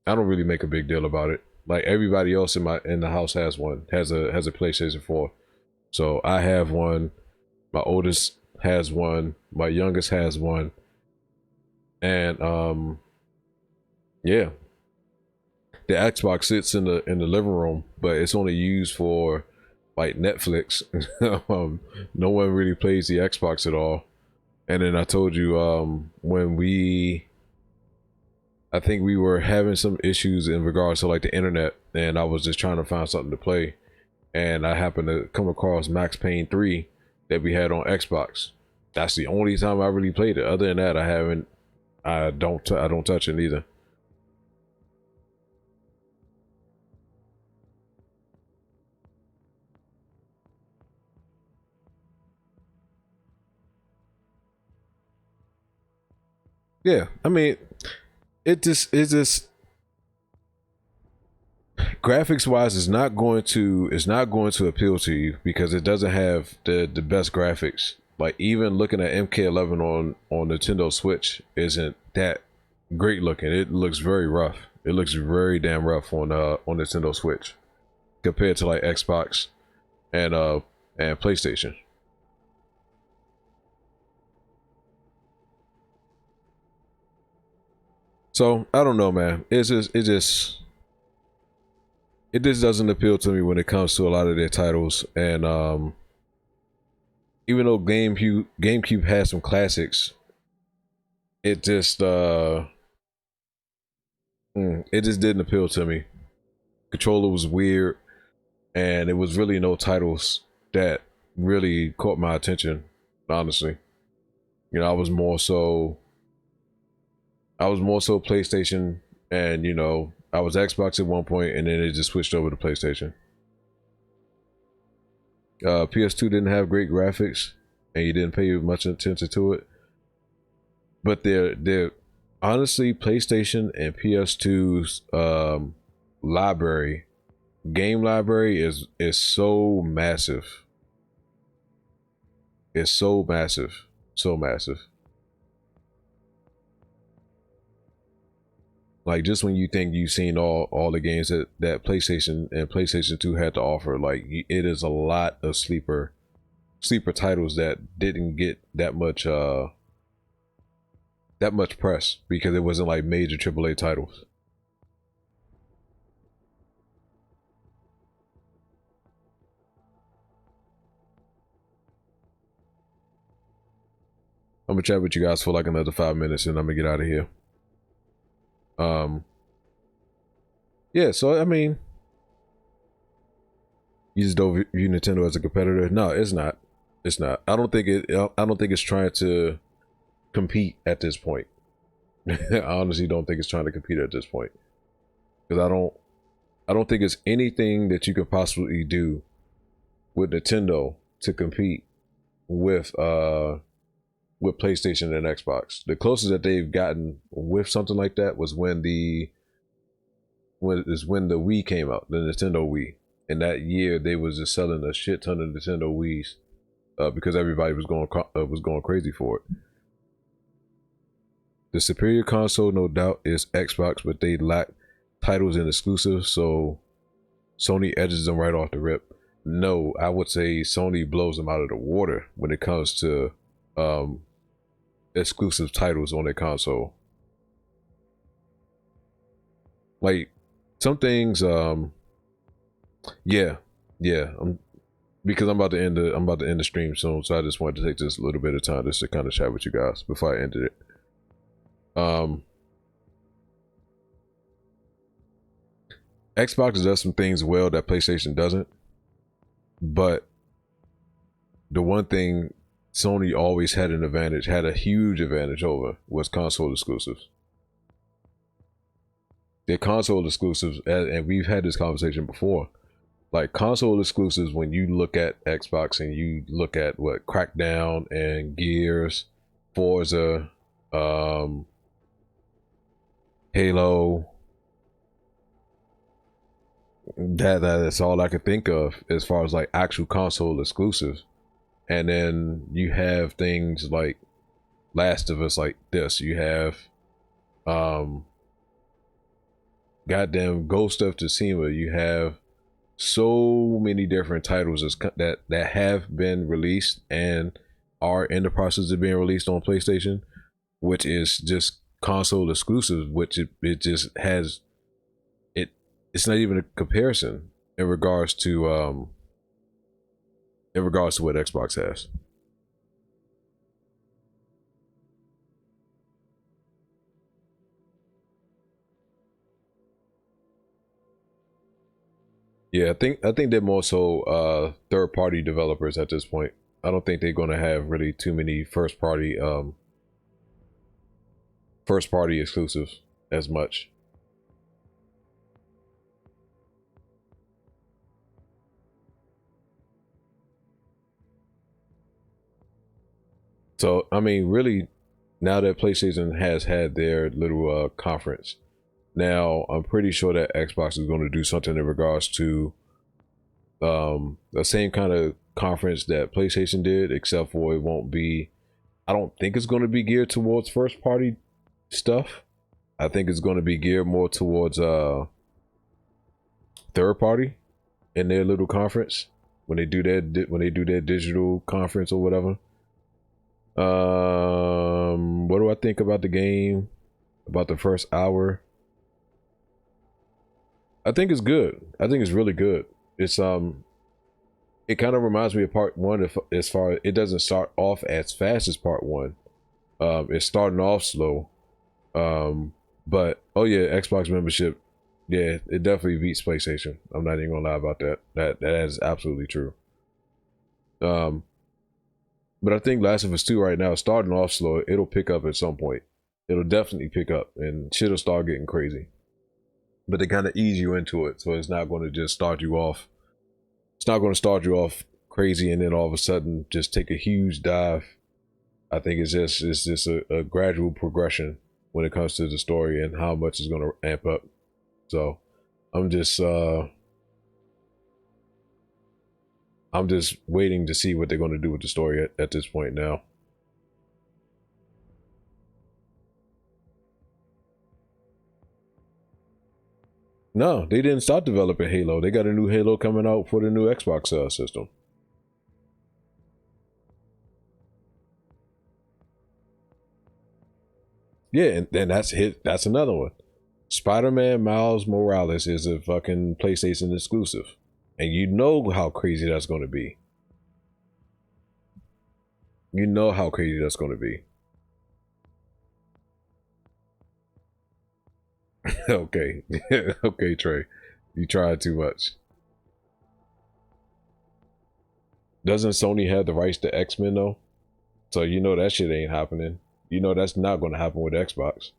really make a big deal about it. Like everybody else in the house has a PlayStation 4. So I have one. My oldest has one. My youngest has one. And yeah. The Xbox sits in the living room, but it's only used for like Netflix. No one really plays the Xbox at all. And then I told you when I think we were having some issues in regards to like the internet, and I was just trying to find something to play, and I happened to come across Max Payne 3 that we had on Xbox. That's the only time I really played it. Other than that, I don't touch it either. Yeah, I mean, it's just graphics wise, it's not going to appeal to you because it doesn't have the best graphics. Like even looking at MK11 on Nintendo Switch isn't that great looking. It looks very rough. It looks very damn rough on Nintendo Switch compared to like Xbox and PlayStation. So I don't know, man. It just doesn't appeal to me when it comes to a lot of their titles. And even though GameCube has some classics, it just didn't appeal to me. Controller was weird, and it was really no titles that really caught my attention. Honestly, you know, I was more so PlayStation, and you know, I was Xbox at one point, and then it just switched over to PlayStation. PS2 didn't have great graphics, and you didn't pay much attention to it. But they're honestly, PlayStation and PS2's game library is so massive. It's so massive, so massive. Like just when you think you've seen all the games that PlayStation and PlayStation 2 had to offer, like it is a lot of sleeper titles that didn't get that much press because it wasn't like major AAA titles. I'm gonna chat with you guys for like another 5 minutes and I'm gonna get out of here. Yeah, so I mean, you just don't view Nintendo as a competitor. No, it's not. It's not. I don't think it. I don't think it's trying to compete at this point. I honestly don't think it's trying to compete at this point because I don't think it's anything that you could possibly do with Nintendo to compete with PlayStation and Xbox. The closest that they've gotten with something like that was when the Wii came out, the Nintendo Wii. And that year they was just selling a shit ton of Nintendo Wiis because everybody was going crazy for it. The superior console, no doubt, is Xbox, but they lack titles and exclusives, so Sony edges them right off the rip. No, I would say Sony blows them out of the water when it comes to exclusive titles on their console. Like some things, yeah, because I'm about to end the stream soon, so I just wanted to take this a little bit of time just to kind of chat with you guys before I ended it. Xbox does some things well that PlayStation doesn't, but the one thing Sony always had a huge advantage over, was console exclusives. Their console exclusives, and we've had this conversation before, like console exclusives, when you look at Xbox and you look at what Crackdown and Gears, Forza, Halo, that's all I could think of as far as like actual console exclusives. And then you have things like Last of Us, like this. You have goddamn Ghost of Tsushima. You have so many different titles that have been released and are in the process of being released on PlayStation, which is just console exclusives, which it just has it's not even a comparison in regards to what Xbox has. Yeah, I think they're more so third party developers at this point. I don't think they're gonna have really too many first party exclusives as much. So I mean, really, now that PlayStation has had their little conference, now I'm pretty sure that Xbox is going to do something in regards to the same kind of conference that PlayStation did, except for it won't be. I don't think it's going to be geared towards first party stuff. I think it's going to be geared more towards third party in their little conference when they do their digital conference or whatever. What do I think about the game? About the first hour? I think it's good. I think it's really good. It's it kind of reminds me of part one, as far as it doesn't start off as fast as part one. It's starting off slow. But oh yeah, Xbox membership, yeah, it definitely beats PlayStation. I'm not even gonna lie about that. That is absolutely true. But I think Last of Us 2 right now, starting off slow, it'll pick up at some point. It'll definitely pick up and shit'll start getting crazy. But they kind of ease you into it, so it's not going to just start you off. It's not going to start you off crazy and then all of a sudden just take a huge dive. I think it's just a gradual progression when it comes to the story and how much is going to amp up. So I'm just waiting to see what they're going to do with the story at this point now. No, they didn't start developing Halo. They got a new Halo coming out for the new Xbox system. Yeah, and that's another one. Spider-Man Miles Morales is a fucking PlayStation exclusive. And you know how crazy that's going to be. You know how crazy that's going to be. Okay. Okay, Trey. You tried too much. Doesn't Sony have the rights to X-Men though? So you know that shit ain't happening. You know that's not gonna happen with Xbox.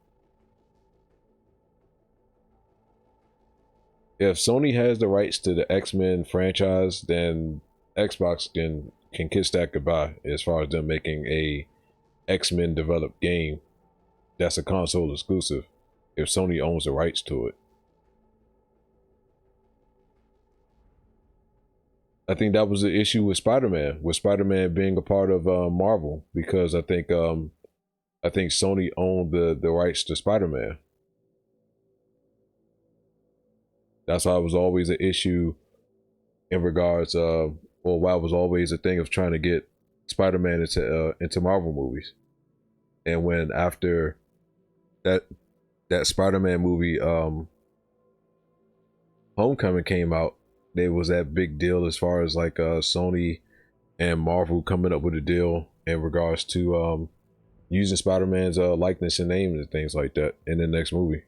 If Sony has the rights to the X-Men franchise, then Xbox can kiss that goodbye as far as them making a X-Men developed game that's a console exclusive if Sony owns the rights to it. I think that was the issue with Spider-Man being a part of Marvel, because I think Sony owned the rights to Spider-Man. That's why it was always an issue in regards or why it was always a thing of trying to get Spider-Man into Marvel movies. And when after that Spider-Man movie Homecoming came out, there was that big deal as far as like Sony and Marvel coming up with a deal in regards to using Spider-Man's likeness and name and things like that in the next movie.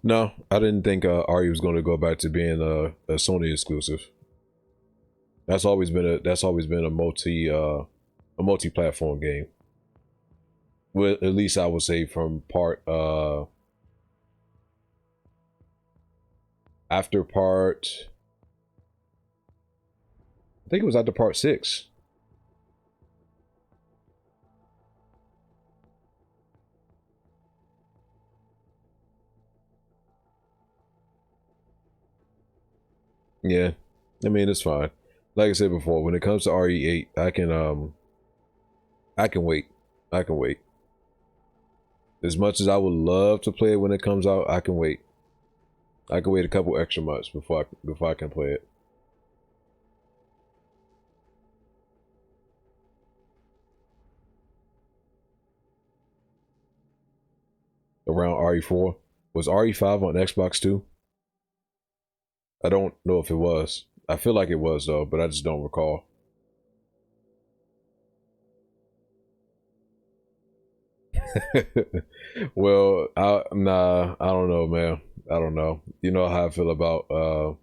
No, I didn't think Ari was going to go back to being a Sony exclusive. That's always been a multi-platform game. Well, at least I would say from part after part, I think it was after part 6. Yeah, I mean it's fine. Like I said before, when it comes to RE8, I can wait. I can wait. As much as I would love to play it when it comes out, I can wait. I can wait a couple extra months before I can play it. Around RE4. Was RE5 on Xbox too? I don't know if it was. I feel like it was though, but I just don't recall. Well, I don't know, man. I don't know. You know how I feel about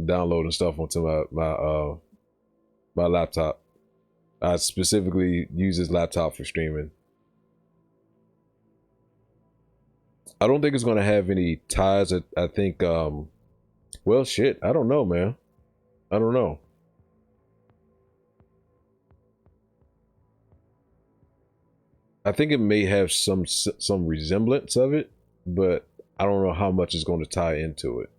downloading stuff onto my laptop. I specifically use this laptop for streaming. I don't think it's gonna have any ties. I think well shit, I don't know, man. I don't know. I think it may have some resemblance of it, but I don't know how much is going to tie into it.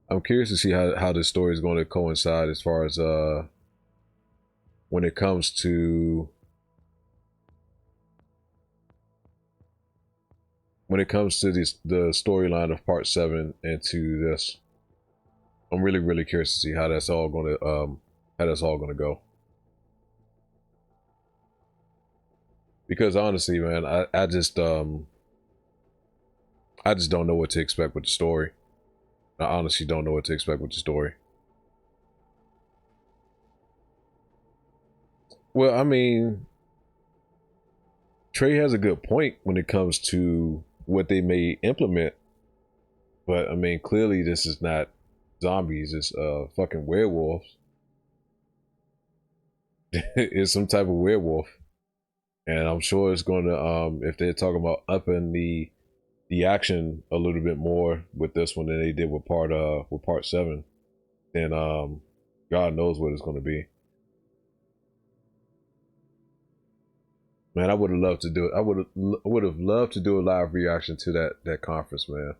I'm curious to see how this story is going to coincide as far as when it comes to the storyline of part 7 and to this. I'm really curious to see how that's all going to go. Because honestly, man, I just don't know what to expect with the story. I honestly don't know what to expect with the story. Well, I mean, Trey has a good point when it comes to what they may implement, but I mean, clearly this is not zombies, it's fucking werewolves. It's some type of werewolf, and I'm sure it's going to if they're talking about upping the action a little bit more with this one than they did with part 7, then God knows what it's going to be. Man, I would have loved to do it. I would have loved to do a live reaction to that conference, man.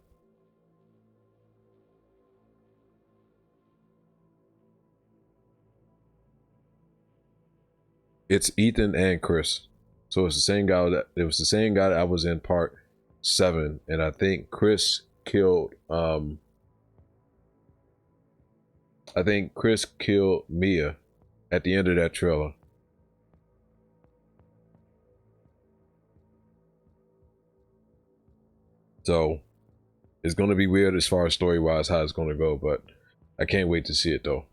It's Ethan and Chris. So it's the same guy it was the same guy that I was in part 7, and I think Chris killed Mia at the end of that trailer. So it's going to be weird as far as story-wise how it's going to go, but I can't wait to see it though.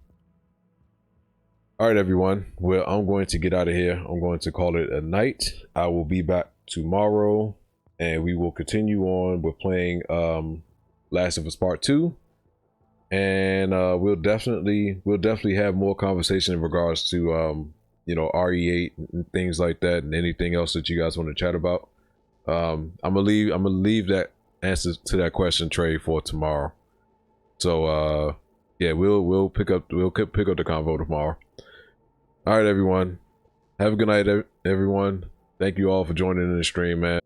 All right, everyone. Well, I'm going to get out of here. I'm going to call it a night. I will be back tomorrow, and we will continue on with playing Last of Us Part 2. And we'll definitely have more conversation in regards to you know, RE8 and things like that, and anything else that you guys want to chat about. I'm gonna leave that answer to that question, Trey, for tomorrow. So yeah, we'll pick up the convo tomorrow. All right, everyone. Have a good night, everyone. Thank you all for joining in the stream, man.